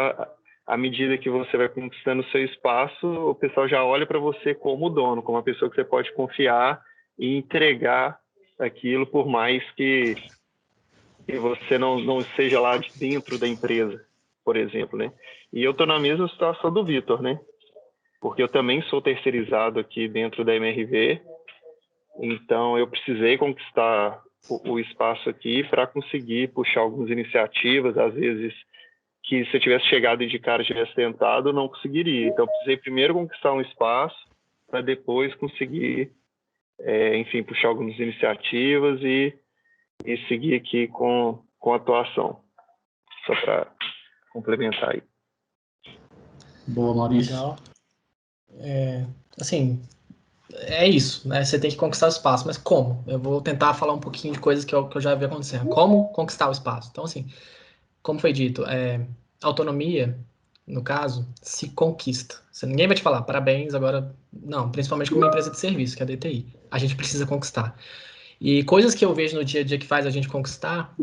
à medida que você vai conquistando o seu espaço, o pessoal já olha para você como dono, como uma pessoa que você pode confiar e entregar aquilo, por mais que você não seja lá de dentro da empresa, por exemplo, né? E eu estou na mesma situação do Vitor, né? Porque eu também sou terceirizado aqui dentro da MRV, então eu precisei conquistar o espaço aqui para conseguir puxar algumas iniciativas, às vezes que se eu tivesse chegado de cara, tivesse tentado, não conseguiria. Então, eu precisei primeiro conquistar um espaço para depois conseguir, enfim, puxar algumas iniciativas e seguir aqui com a atuação. Só para complementar aí. Boa, Maurício. Legal. Assim, é isso, né? Você tem que conquistar o espaço, mas como? Eu vou tentar falar um pouquinho de coisas que eu já vi acontecendo. Como conquistar o espaço? Então, assim, como foi dito, autonomia, no caso, se conquista. Ninguém vai te falar, parabéns, agora... Não, principalmente como uma empresa de serviço, que é a DTI. A gente precisa conquistar. E coisas que eu vejo no dia a dia que faz a gente conquistar,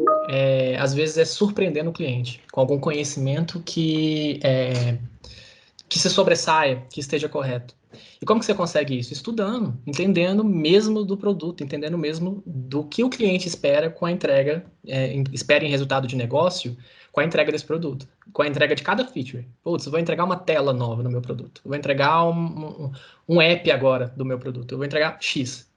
às vezes é surpreendendo o cliente, com algum conhecimento que se sobressaia, que esteja correto. E como que você consegue isso? Estudando, entendendo mesmo do produto, entendendo mesmo do que o cliente espera com a entrega, espera em resultado de negócio, com a entrega desse produto, com a entrega de cada feature. Putz, eu vou entregar uma tela nova no meu produto, eu vou entregar um app agora do meu produto, eu vou entregar X.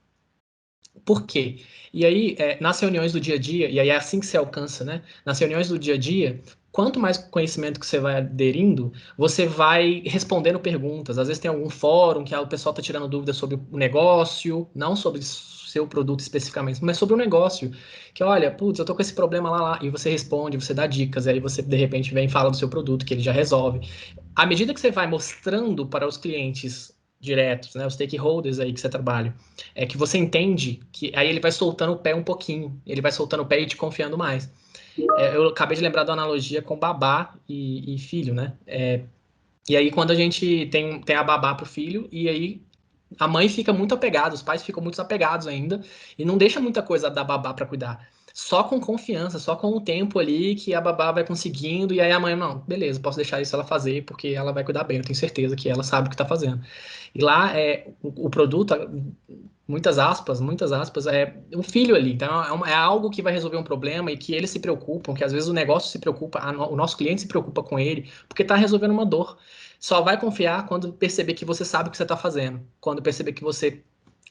Por quê? E aí, nas reuniões do dia a dia, e aí é assim que você alcança, né? Nas reuniões do dia a dia, quanto mais conhecimento que você vai aderindo, você vai respondendo perguntas. Às vezes tem algum fórum que o pessoal está tirando dúvidas sobre o negócio, não sobre seu produto especificamente, mas sobre o negócio. Que olha, putz, eu tô com esse problema lá, e você responde, você dá dicas, aí você de repente vem e fala do seu produto, que ele já resolve. À medida que você vai mostrando para os clientes diretos, né, os stakeholders aí que você trabalha, que você entende que aí ele vai soltando o pé um pouquinho, ele vai soltando o pé e te confiando mais. Eu acabei de lembrar da analogia com babá e filho, né? E aí quando a gente tem a babá pro filho, e aí a mãe fica muito apegada, os pais ficam muito apegados ainda, e não deixa muita coisa da babá para cuidar. Só com confiança, só com o tempo ali que a babá vai conseguindo, e aí a mãe, não, beleza, posso deixar isso ela fazer, porque ela vai cuidar bem, eu tenho certeza que ela sabe o que tá fazendo. E lá, o produto, muitas aspas, é um filho ali. Então, é algo que vai resolver um problema e que eles se preocupam, que às vezes o negócio se preocupa, o nosso cliente se preocupa com ele, porque está resolvendo uma dor. Só vai confiar quando perceber que você sabe o que você está fazendo. Quando perceber que você,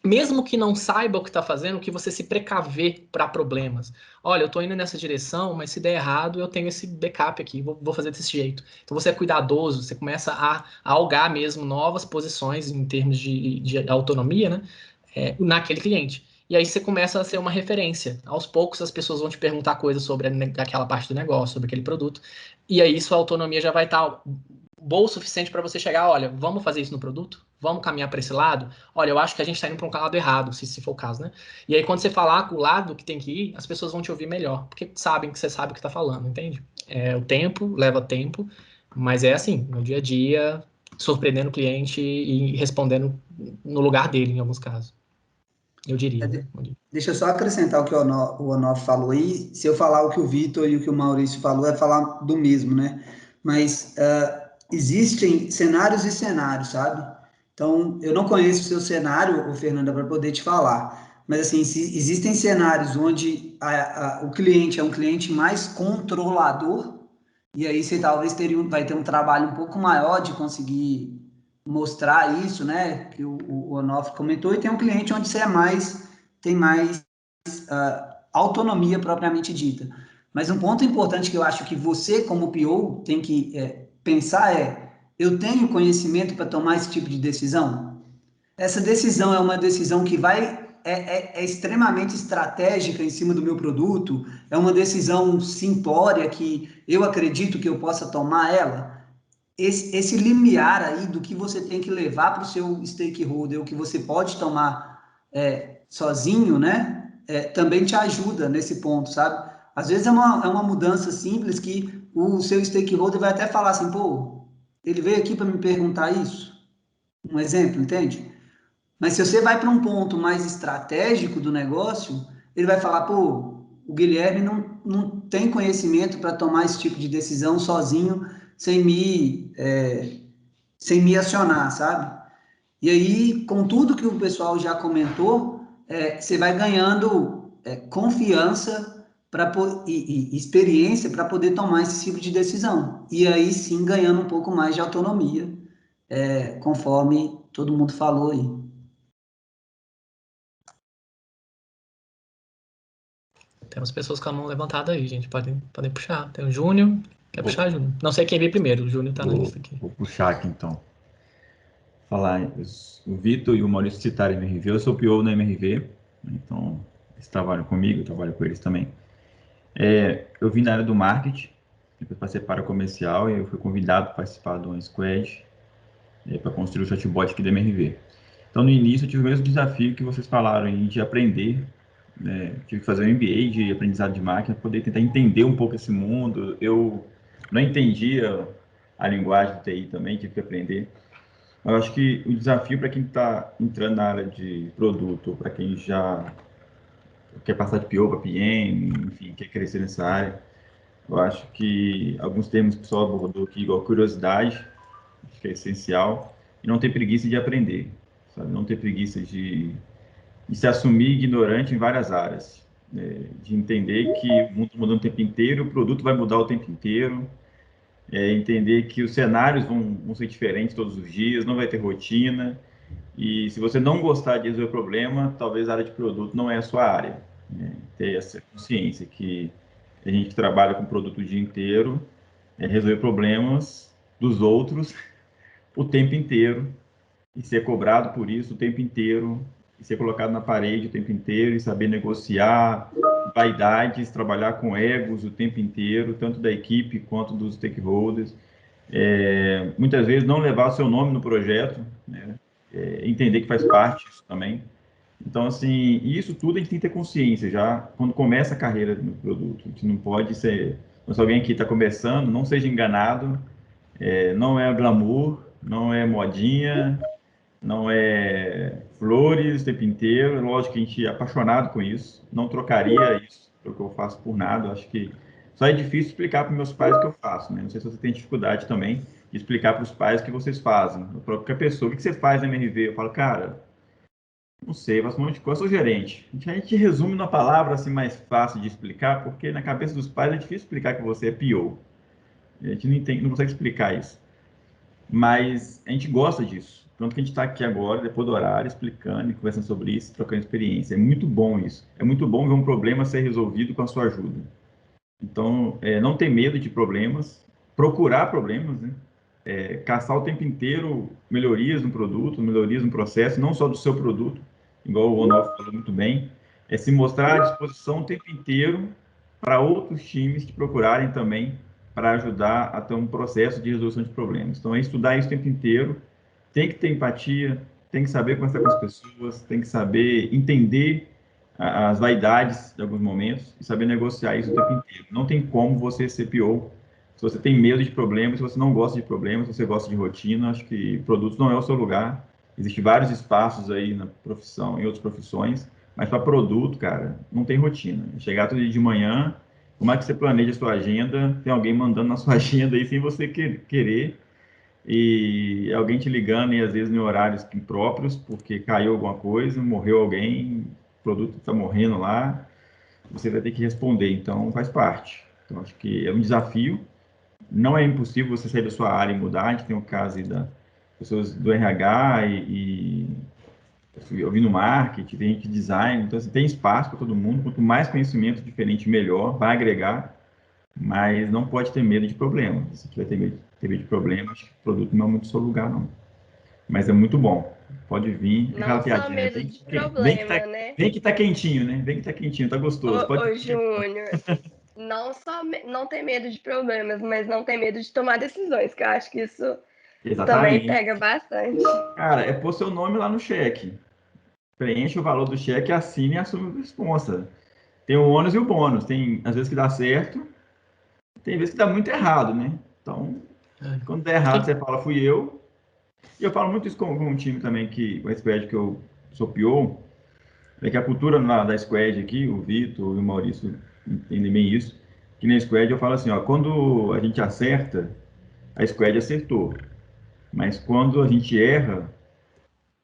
mesmo que não saiba o que está fazendo, que você se precaver para problemas. Olha, eu estou indo nessa direção, mas se der errado, eu tenho esse backup aqui, vou fazer desse jeito. Então você é cuidadoso, você começa a algar mesmo novas posições em termos de autonomia, né? Naquele cliente. E aí você começa a ser uma referência. Aos poucos as pessoas vão te perguntar coisas sobre aquela parte do negócio, sobre aquele produto. E aí sua autonomia já vai estar boa o suficiente para você chegar, olha, vamos fazer isso no produto? Vamos caminhar para esse lado? Olha, eu acho que a gente está indo para um lado errado, se for o caso, né? E aí quando você falar o lado que tem que ir, as pessoas vão te ouvir melhor, porque sabem que você sabe o que está falando, entende? O tempo, leva tempo, mas é assim, no dia a dia, surpreendendo o cliente e respondendo no lugar dele, em alguns casos. Eu diria. Deixa eu só acrescentar o que o Onofre falou aí. Se eu falar o que o Vitor e o que o Maurício falou, é falar do mesmo, né? Mas existem cenários e cenários, sabe? Então, eu não conheço o seu cenário, Fernanda, para poder te falar. Mas, assim, existem cenários onde o cliente é um cliente mais controlador, e aí você talvez vai ter um trabalho um pouco maior de conseguir mostrar isso, né, que o Onofre comentou, e tem um cliente onde você tem mais autonomia propriamente dita. Mas um ponto importante que eu acho que você, como PO, tem que pensar eu tenho conhecimento para tomar esse tipo de decisão? Essa decisão é uma decisão que é extremamente estratégica em cima do meu produto? É uma decisão simplória que eu acredito que eu possa tomar ela? Esse limiar aí do que você tem que levar para o seu stakeholder, o que você pode tomar sozinho, né? Também te ajuda nesse ponto, sabe? Às vezes é uma mudança simples que o seu stakeholder vai até falar assim, pô, ele veio aqui para me perguntar isso. Um exemplo, entende? Mas se você vai para um ponto mais estratégico do negócio, ele vai falar, pô, o Guilherme não tem conhecimento para tomar esse tipo de decisão sozinho, sem me acionar, sabe? E aí, com tudo que o pessoal já comentou, você vai ganhando confiança e experiência para poder tomar esse tipo de decisão. E aí sim ganhando um pouco mais de autonomia, conforme todo mundo falou aí. Temos pessoas com a mão levantada aí, gente. Podem puxar. Tem o Júnior. Quer puxar, Júnior? Não sei quem veio primeiro. O Júnior tá na lista aqui. Vou puxar aqui, então. Falar, o Vitor e o Maurício citaram MRV. Eu sou PO na MRV, então eles trabalham comigo, eu trabalho com eles também. Eu vim da área do marketing, depois passei para o comercial e eu fui convidado para participar de uma squad para construir o chatbot aqui da MRV. Então, no início, eu tive o mesmo desafio que vocês falaram aí, de aprender. Tive que fazer um MBA de aprendizado de máquina para poder tentar entender um pouco esse mundo. Eu não entendia a linguagem do TI também, tive que aprender. Eu acho que o desafio para quem está entrando na área de produto, para quem já quer passar de PO para PM, enfim, quer crescer nessa área. Eu acho que alguns termos que o pessoal abordou aqui, igual curiosidade, acho que é essencial, e não ter preguiça de aprender, sabe? Não ter preguiça de se assumir ignorante em várias áreas, de entender que o mundo muda o tempo inteiro, o produto vai mudar o tempo inteiro, entender que os cenários vão ser diferentes todos os dias, não vai ter rotina, e se você não gostar de resolver o problema, talvez a área de produto não é a sua área. Ter essa consciência que a gente trabalha com produto o dia inteiro, resolver problemas dos outros o tempo inteiro, e ser cobrado por isso o tempo inteiro, e ser colocado na parede o tempo inteiro, e saber negociar vaidades, trabalhar com egos o tempo inteiro, tanto da equipe quanto dos stakeholders. Muitas vezes não levar o seu nome no projeto, né? Entender que faz parte disso também. Então, assim, isso tudo a gente tem que ter consciência já quando começa a carreira no produto. A gente não pode ser... Se alguém aqui está começando, não seja enganado, não é glamour, não é modinha, não é flores o tempo inteiro. Lógico que a gente é apaixonado com isso, não trocaria isso pelo que eu faço por nada. Acho que só é difícil explicar para meus pais o que eu faço, né? Não sei se você tem dificuldade também de explicar para os pais o que vocês fazem. A própria pessoa, o que você faz na MRV? Eu falo, cara, não sei, eu faço um monte de coisa, eu sou gerente. A gente resume numa palavra assim mais fácil de explicar, porque na cabeça dos pais é difícil explicar que você é PO. A gente não consegue explicar isso. Mas a gente gosta disso. Tanto que a gente está aqui agora, depois do horário, explicando e conversando sobre isso, trocando experiência. É muito bom isso. É muito bom ver um problema ser resolvido com a sua ajuda. Então, não ter medo de problemas, procurar problemas, né? Caçar o tempo inteiro melhorias no produto, melhorias no processo, não só do seu produto, igual o Onofre falou muito bem, se mostrar à disposição o tempo inteiro para outros times te procurarem também para ajudar a ter um processo de resolução de problemas. Então, estudar isso o tempo inteiro, tem que ter empatia, tem que saber conversar com as pessoas, tem que saber entender as vaidades de alguns momentos e saber negociar isso o tempo inteiro. Não tem como você ser PO se você tem medo de problemas, se você não gosta de problemas, se você gosta de rotina. Acho que produtos não é o seu lugar. Existem vários espaços aí na profissão, em outras profissões, mas para produto, cara, não tem rotina. Chegar todo dia de manhã, como é que você planeja a sua agenda? Tem alguém mandando na sua agenda aí sem você querer, e alguém te ligando, e às vezes em horários impróprios, porque caiu alguma coisa, morreu alguém, o produto está morrendo lá, você vai ter que responder. Então, faz parte. Então, acho que é um desafio. Não é impossível você sair da sua área e mudar. A gente tem o caso aí das pessoas do RH eu vi no marketing, tem gente de design, então assim, tem espaço para todo mundo. Quanto mais conhecimento diferente, melhor, vai agregar, mas não pode ter medo de problema. Se tiver ter medo de problema, acho que o produto não é muito seu lugar, não. Mas é muito bom. Pode vir. Não só piadinha, medo de problema, né? Vem que tá quentinho, né? Vem que tá quentinho, tá gostoso. Ô Júnior, não ter medo de problemas, mas não ter medo de tomar decisões, que eu acho que isso também pega bastante. Cara, é pôr seu nome lá no cheque. Preenche o valor do cheque, assine e assume a responsa. Tem o ônus e o bônus. Tem às vezes que dá certo, tem vezes que dá muito errado, né? Então, quando der errado, você fala, fui eu. E eu falo muito isso com um time também, com a Squad, que eu sou PO, que a cultura da Squad aqui, o Vitor e o Maurício entendem bem isso, que na Squad eu falo assim, ó, quando a gente acerta, a Squad acertou. Mas quando a gente erra,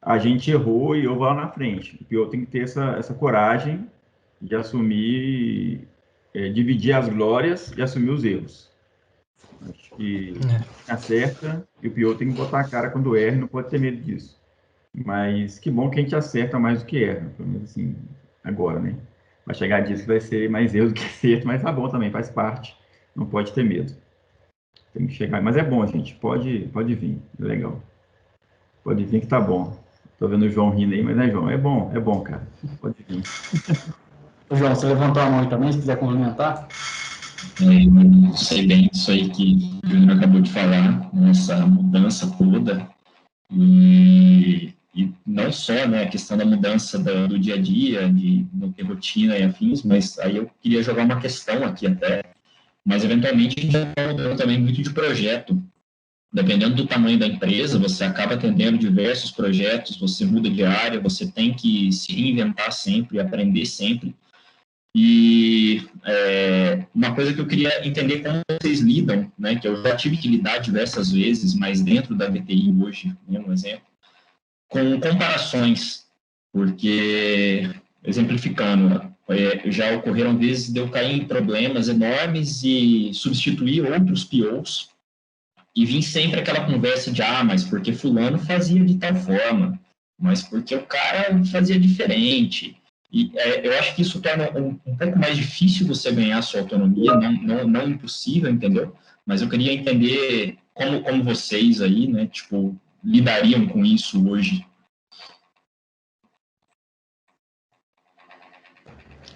a gente errou e eu vou lá na frente. O PO tem que ter essa coragem de assumir, dividir as glórias e assumir os erros. Acho que acerta e o PO tem que botar a cara quando erra, não pode ter medo disso. Mas que bom que a gente acerta mais do que erra, pelo menos assim, agora, né? Vai chegar disso que vai ser mais erro do que acerto, mas tá bom também, faz parte. Não pode ter medo. Tem que chegar, mas é bom, gente, pode vir, é legal. Pode vir que tá bom. Tô vendo o João rindo aí, mas João, é bom, cara. Pode vir. João, você levantou a mão aí também, se quiser complementar. Eu sei bem disso aí que o Júnior acabou de falar, essa mudança toda, e não só, né, a questão da mudança do dia a dia, de não ter rotina e afins, mas aí eu queria jogar uma questão aqui até, mas eventualmente a gente está mudando também muito de projeto. Dependendo do tamanho da empresa, você acaba atendendo diversos projetos, você muda de área, você tem que se reinventar sempre, aprender sempre. E uma coisa que eu queria entender como vocês lidam, né, que eu já tive que lidar diversas vezes, mas dentro da VTI hoje, um exemplo, com comparações, porque, exemplificando, já ocorreram vezes de eu cair em problemas enormes e substituir outros POs, e vim sempre aquela conversa de, mas porque fulano fazia de tal forma, mas porque o cara fazia diferente. E eu acho que isso torna um pouco mais difícil você ganhar a sua autonomia, não impossível, entendeu? Mas eu queria entender como vocês aí, né, tipo, lidariam com isso hoje.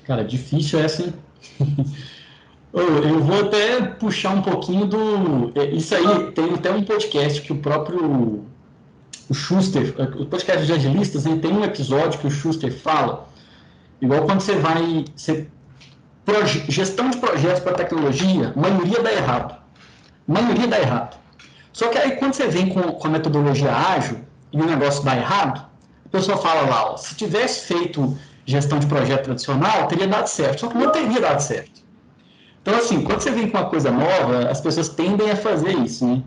Cara, difícil essa, hein? Eu vou até puxar um pouquinho do... Isso aí, tem até um podcast que o próprio... O Schuster, o podcast de agilistas, né, tem um episódio que o Schuster fala, igual quando você vai... Gestão de projetos para tecnologia, a maioria dá errado. Maioria dá errado. Só que aí quando você vem com a metodologia ágil e o negócio dá errado, a pessoa fala lá, se tivesse feito gestão de projeto tradicional, teria dado certo. Só que não teria dado certo. Então, assim, quando você vem com uma coisa nova, as pessoas tendem a fazer isso, né?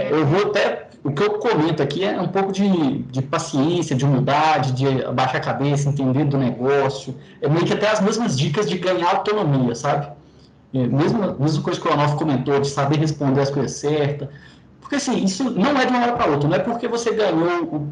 Eu vou até... O que eu comento aqui é um pouco de paciência, de humildade, de abaixar a cabeça, entender do negócio. É meio que até as mesmas dicas de ganhar autonomia, sabe? Mesma coisa que o Onofre comentou, de saber responder as coisas certas. Porque, assim, isso não é de uma hora para outra. Não é porque você ganhou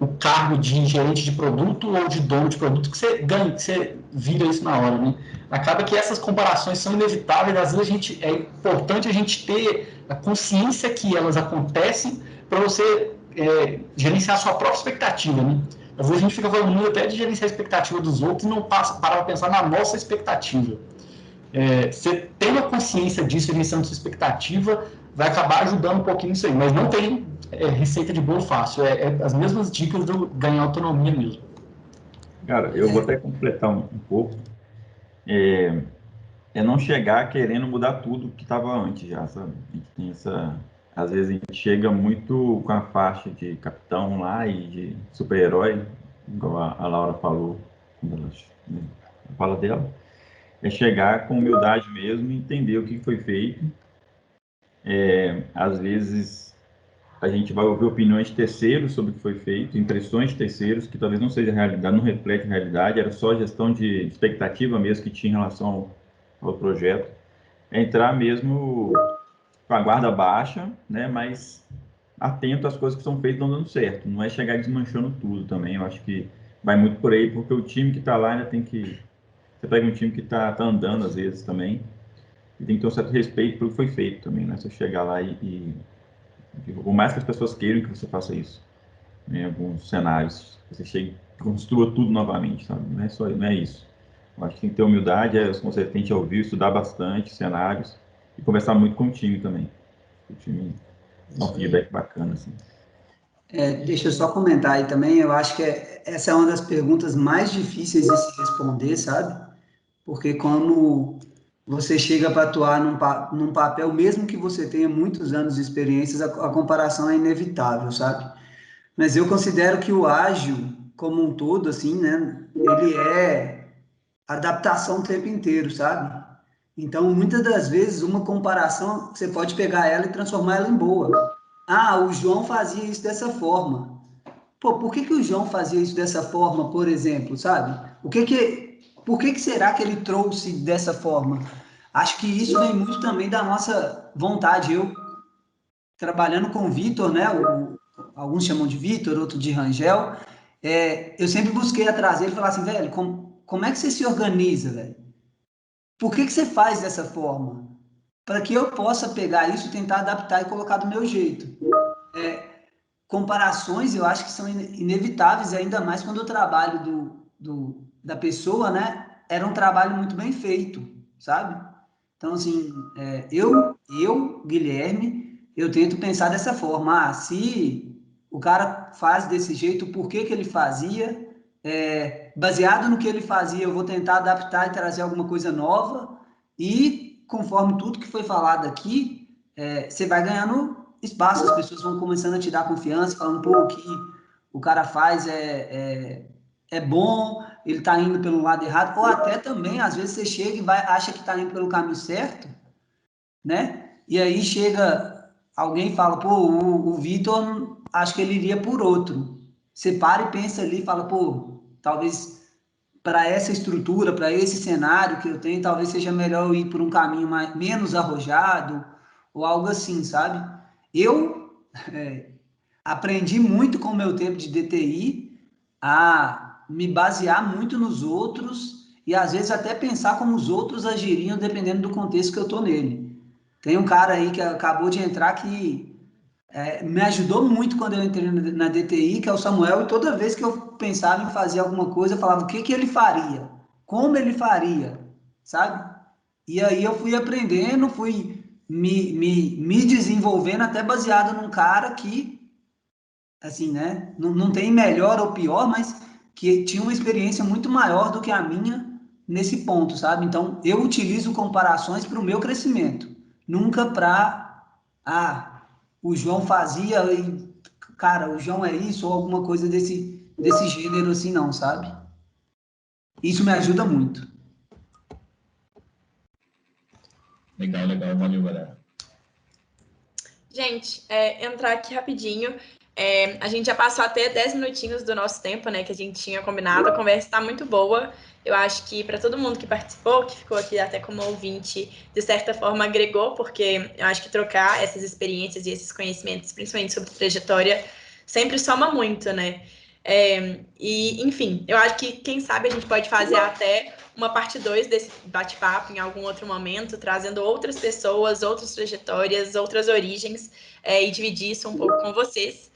o cargo de gerente de produto ou de dono de produto que você ganha, que você vira isso na hora, né? Acaba que essas comparações são inevitáveis. Às vezes é importante a gente ter a consciência que elas acontecem para você gerenciar a sua própria expectativa, né? Às vezes a gente fica falando muito até de gerenciar a expectativa dos outros e não para para pensar na nossa expectativa. Você ter uma consciência disso, gerenciando sua expectativa, vai acabar ajudando um pouquinho isso aí, mas não tem receita de bolo fácil, as mesmas dicas do ganhar autonomia mesmo. Cara, eu vou até completar um pouco, não chegar querendo mudar tudo que estava antes já, sabe? A gente tem às vezes a gente chega muito com a faixa de capitão lá e de super-herói, igual a Laura falou, quando ela fala dela, é chegar com humildade mesmo e entender o que foi feito. Às vezes a gente vai ouvir opiniões de terceiros sobre o que foi feito, impressões de terceiros que talvez não seja realidade, não reflete a realidade, era só gestão de expectativa mesmo que tinha em relação ao projeto. Entrar mesmo com a guarda baixa, né, mas atento às coisas que são feitas não dando certo. Não é chegar desmanchando tudo também. Eu acho que vai muito por aí, porque o time que está lá ainda tem que... Você pega um time que está andando às vezes também, e tem que ter um certo respeito pelo que foi feito também, né? Você chegar lá por mais que as pessoas queiram que você faça isso, em alguns cenários, você chega e construa tudo novamente, sabe? Não é isso. Eu acho que tem que ter humildade, você tem que ouvir, estudar bastante cenários e conversar muito com o time também. O time dá um feedback bacana, assim. Deixa eu só comentar aí também, eu acho que essa é uma das perguntas mais difíceis de se responder, sabe? Porque quando você chega para atuar num papel, mesmo que você tenha muitos anos de experiências, a comparação é inevitável, sabe? Mas eu considero que o ágil, como um todo, assim, né, ele é adaptação o tempo inteiro, sabe? Então, muitas das vezes, uma comparação, você pode pegar ela e transformar ela em boa. O João fazia isso dessa forma. Pô, por que o João fazia isso dessa forma, por exemplo, sabe? Por que será que ele trouxe dessa forma? Acho que isso vem muito também da nossa vontade. Eu, trabalhando com o Vitor, né? Alguns chamam de Vitor, outros de Rangel. Eu sempre busquei trazer ele e falar assim, velho, como é que você se organiza, velho? Por que você faz dessa forma? Para que eu possa pegar isso, tentar adaptar e colocar do meu jeito. Comparações, eu acho que são inevitáveis, ainda mais quando o trabalho da pessoa, né, era um trabalho muito bem feito, sabe? Então, assim, eu, Guilherme, eu tento pensar dessa forma, se o cara faz desse jeito, por que ele fazia? Baseado no que ele fazia, eu vou tentar adaptar e trazer alguma coisa nova, e conforme tudo que foi falado aqui, você vai ganhando espaço, as pessoas vão começando a te dar confiança, falando, pô, o que o cara faz é é bom, ele está indo pelo lado errado, ou até também, às vezes você chega e acha que está indo pelo caminho certo, né? E aí chega alguém e fala, pô, o Vitor, acho que ele iria por outro. Você para e pensa ali e fala, pô, talvez para essa estrutura, para esse cenário que eu tenho, talvez seja melhor eu ir por um caminho menos arrojado, ou algo assim, sabe? Eu aprendi muito com o meu tempo de DTI a me basear muito nos outros e às vezes até pensar como os outros agiriam dependendo do contexto que eu tô nele. Tem um cara aí que acabou de entrar que me ajudou muito quando eu entrei na DTI, que é o Samuel, e toda vez que eu pensava em fazer alguma coisa, eu falava o que ele faria, como ele faria, sabe? E aí eu fui aprendendo, fui me desenvolvendo até baseado num cara que, assim, né, não tem melhor ou pior, mas que tinha uma experiência muito maior do que a minha nesse ponto, sabe? Então, eu utilizo comparações para o meu crescimento, nunca para, o João fazia e, cara, o João é isso, ou alguma coisa desse gênero assim, não, sabe? Isso me ajuda muito. Legal, valeu, galera. Gente, entrar aqui rapidinho. A gente já passou até 10 minutinhos do nosso tempo, né, que a gente tinha combinado. A conversa está muito boa. Eu acho que para todo mundo que participou, que ficou aqui até como ouvinte, de certa forma agregou, porque eu acho que trocar essas experiências e esses conhecimentos, principalmente sobre trajetória, sempre soma muito, né? E, enfim, eu acho que, quem sabe, a gente pode fazer até uma parte 2 desse bate-papo em algum outro momento, trazendo outras pessoas, outras trajetórias, outras origens, e dividir isso um pouco com vocês.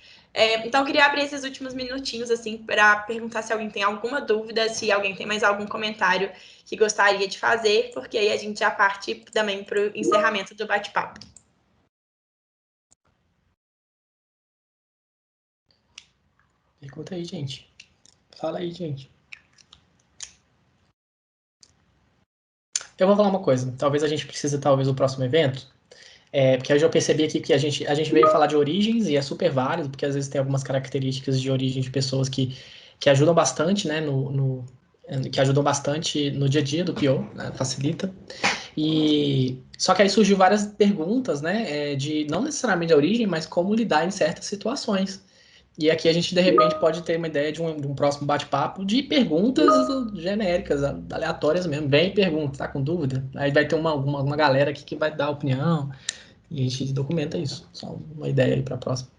Então, eu queria abrir esses últimos minutinhos, assim, para perguntar se alguém tem alguma dúvida, se alguém tem mais algum comentário que gostaria de fazer, porque aí a gente já parte também para o encerramento do bate-papo. Pergunta aí, gente. Fala aí, gente. Eu vou falar uma coisa. Talvez a gente precise, do próximo evento, porque eu já percebi aqui que a gente veio falar de origens e é super válido, porque às vezes tem algumas características de origem de pessoas que ajudam bastante, né, que ajudam bastante no dia a dia do PO, né, facilita. E só que aí surgiu várias perguntas, né, de não necessariamente a origem, mas como lidar em certas situações. E aqui a gente, de repente, pode ter uma ideia de um próximo bate-papo de perguntas genéricas, aleatórias mesmo. Vem e pergunta, tá com dúvida? Aí vai ter uma galera aqui que vai dar opinião e a gente documenta isso. Só uma ideia aí para a próxima.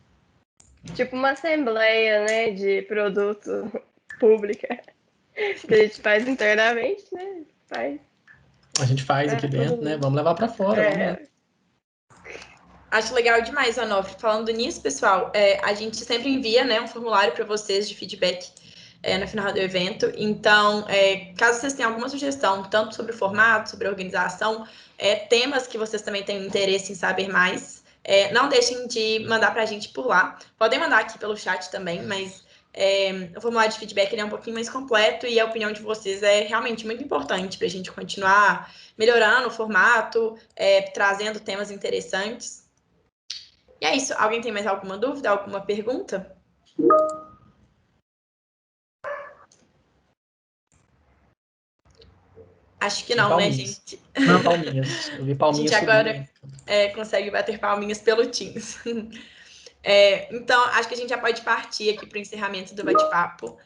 Tipo uma assembleia, né, de produto pública que a gente faz internamente, né? A gente faz aqui dentro, né? Vamos levar para fora. Vamos lá. Acho legal demais, Onofre. Falando nisso, pessoal, a gente sempre envia, né, um formulário para vocês de feedback no final do evento. Então, caso vocês tenham alguma sugestão, tanto sobre o formato, sobre a organização, temas que vocês também tenham interesse em saber mais, não deixem de mandar para a gente por lá. Podem mandar aqui pelo chat também, mas o formulário de feedback ele é um pouquinho mais completo e a opinião de vocês é realmente muito importante para a gente continuar melhorando o formato, trazendo temas interessantes. E é isso. Alguém tem mais alguma dúvida, alguma pergunta? Acho que não, né, gente? Não, palminhas. Eu vi palminhas. A gente agora consegue bater palminhas pelo Teams. Então, acho que a gente já pode partir aqui para o encerramento do bate-papo.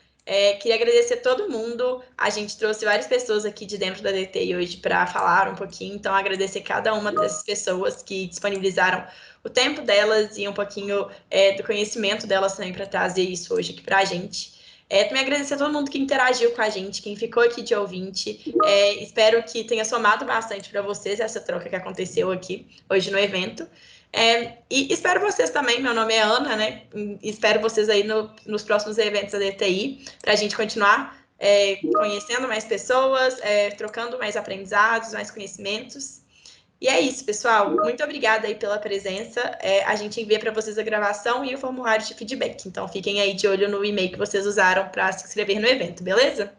Queria agradecer a todo mundo. A gente trouxe várias pessoas aqui de dentro da DTI hoje para falar um pouquinho. Então, agradecer cada uma dessas pessoas que disponibilizaram o tempo delas e um pouquinho do conhecimento delas também para trazer isso hoje aqui para a gente. Também agradecer a todo mundo que interagiu com a gente, quem ficou aqui de ouvinte. Espero que tenha somado bastante para vocês essa troca que aconteceu aqui hoje no evento. E espero vocês também. Meu nome é Ana, né? Espero vocês aí nos próximos eventos da DTI, para a gente continuar conhecendo mais pessoas, trocando mais aprendizados, mais conhecimentos. E é isso, pessoal. Muito obrigada aí pela presença. A gente envia para vocês a gravação e o formulário de feedback. Então, fiquem aí de olho no e-mail que vocês usaram para se inscrever no evento, beleza?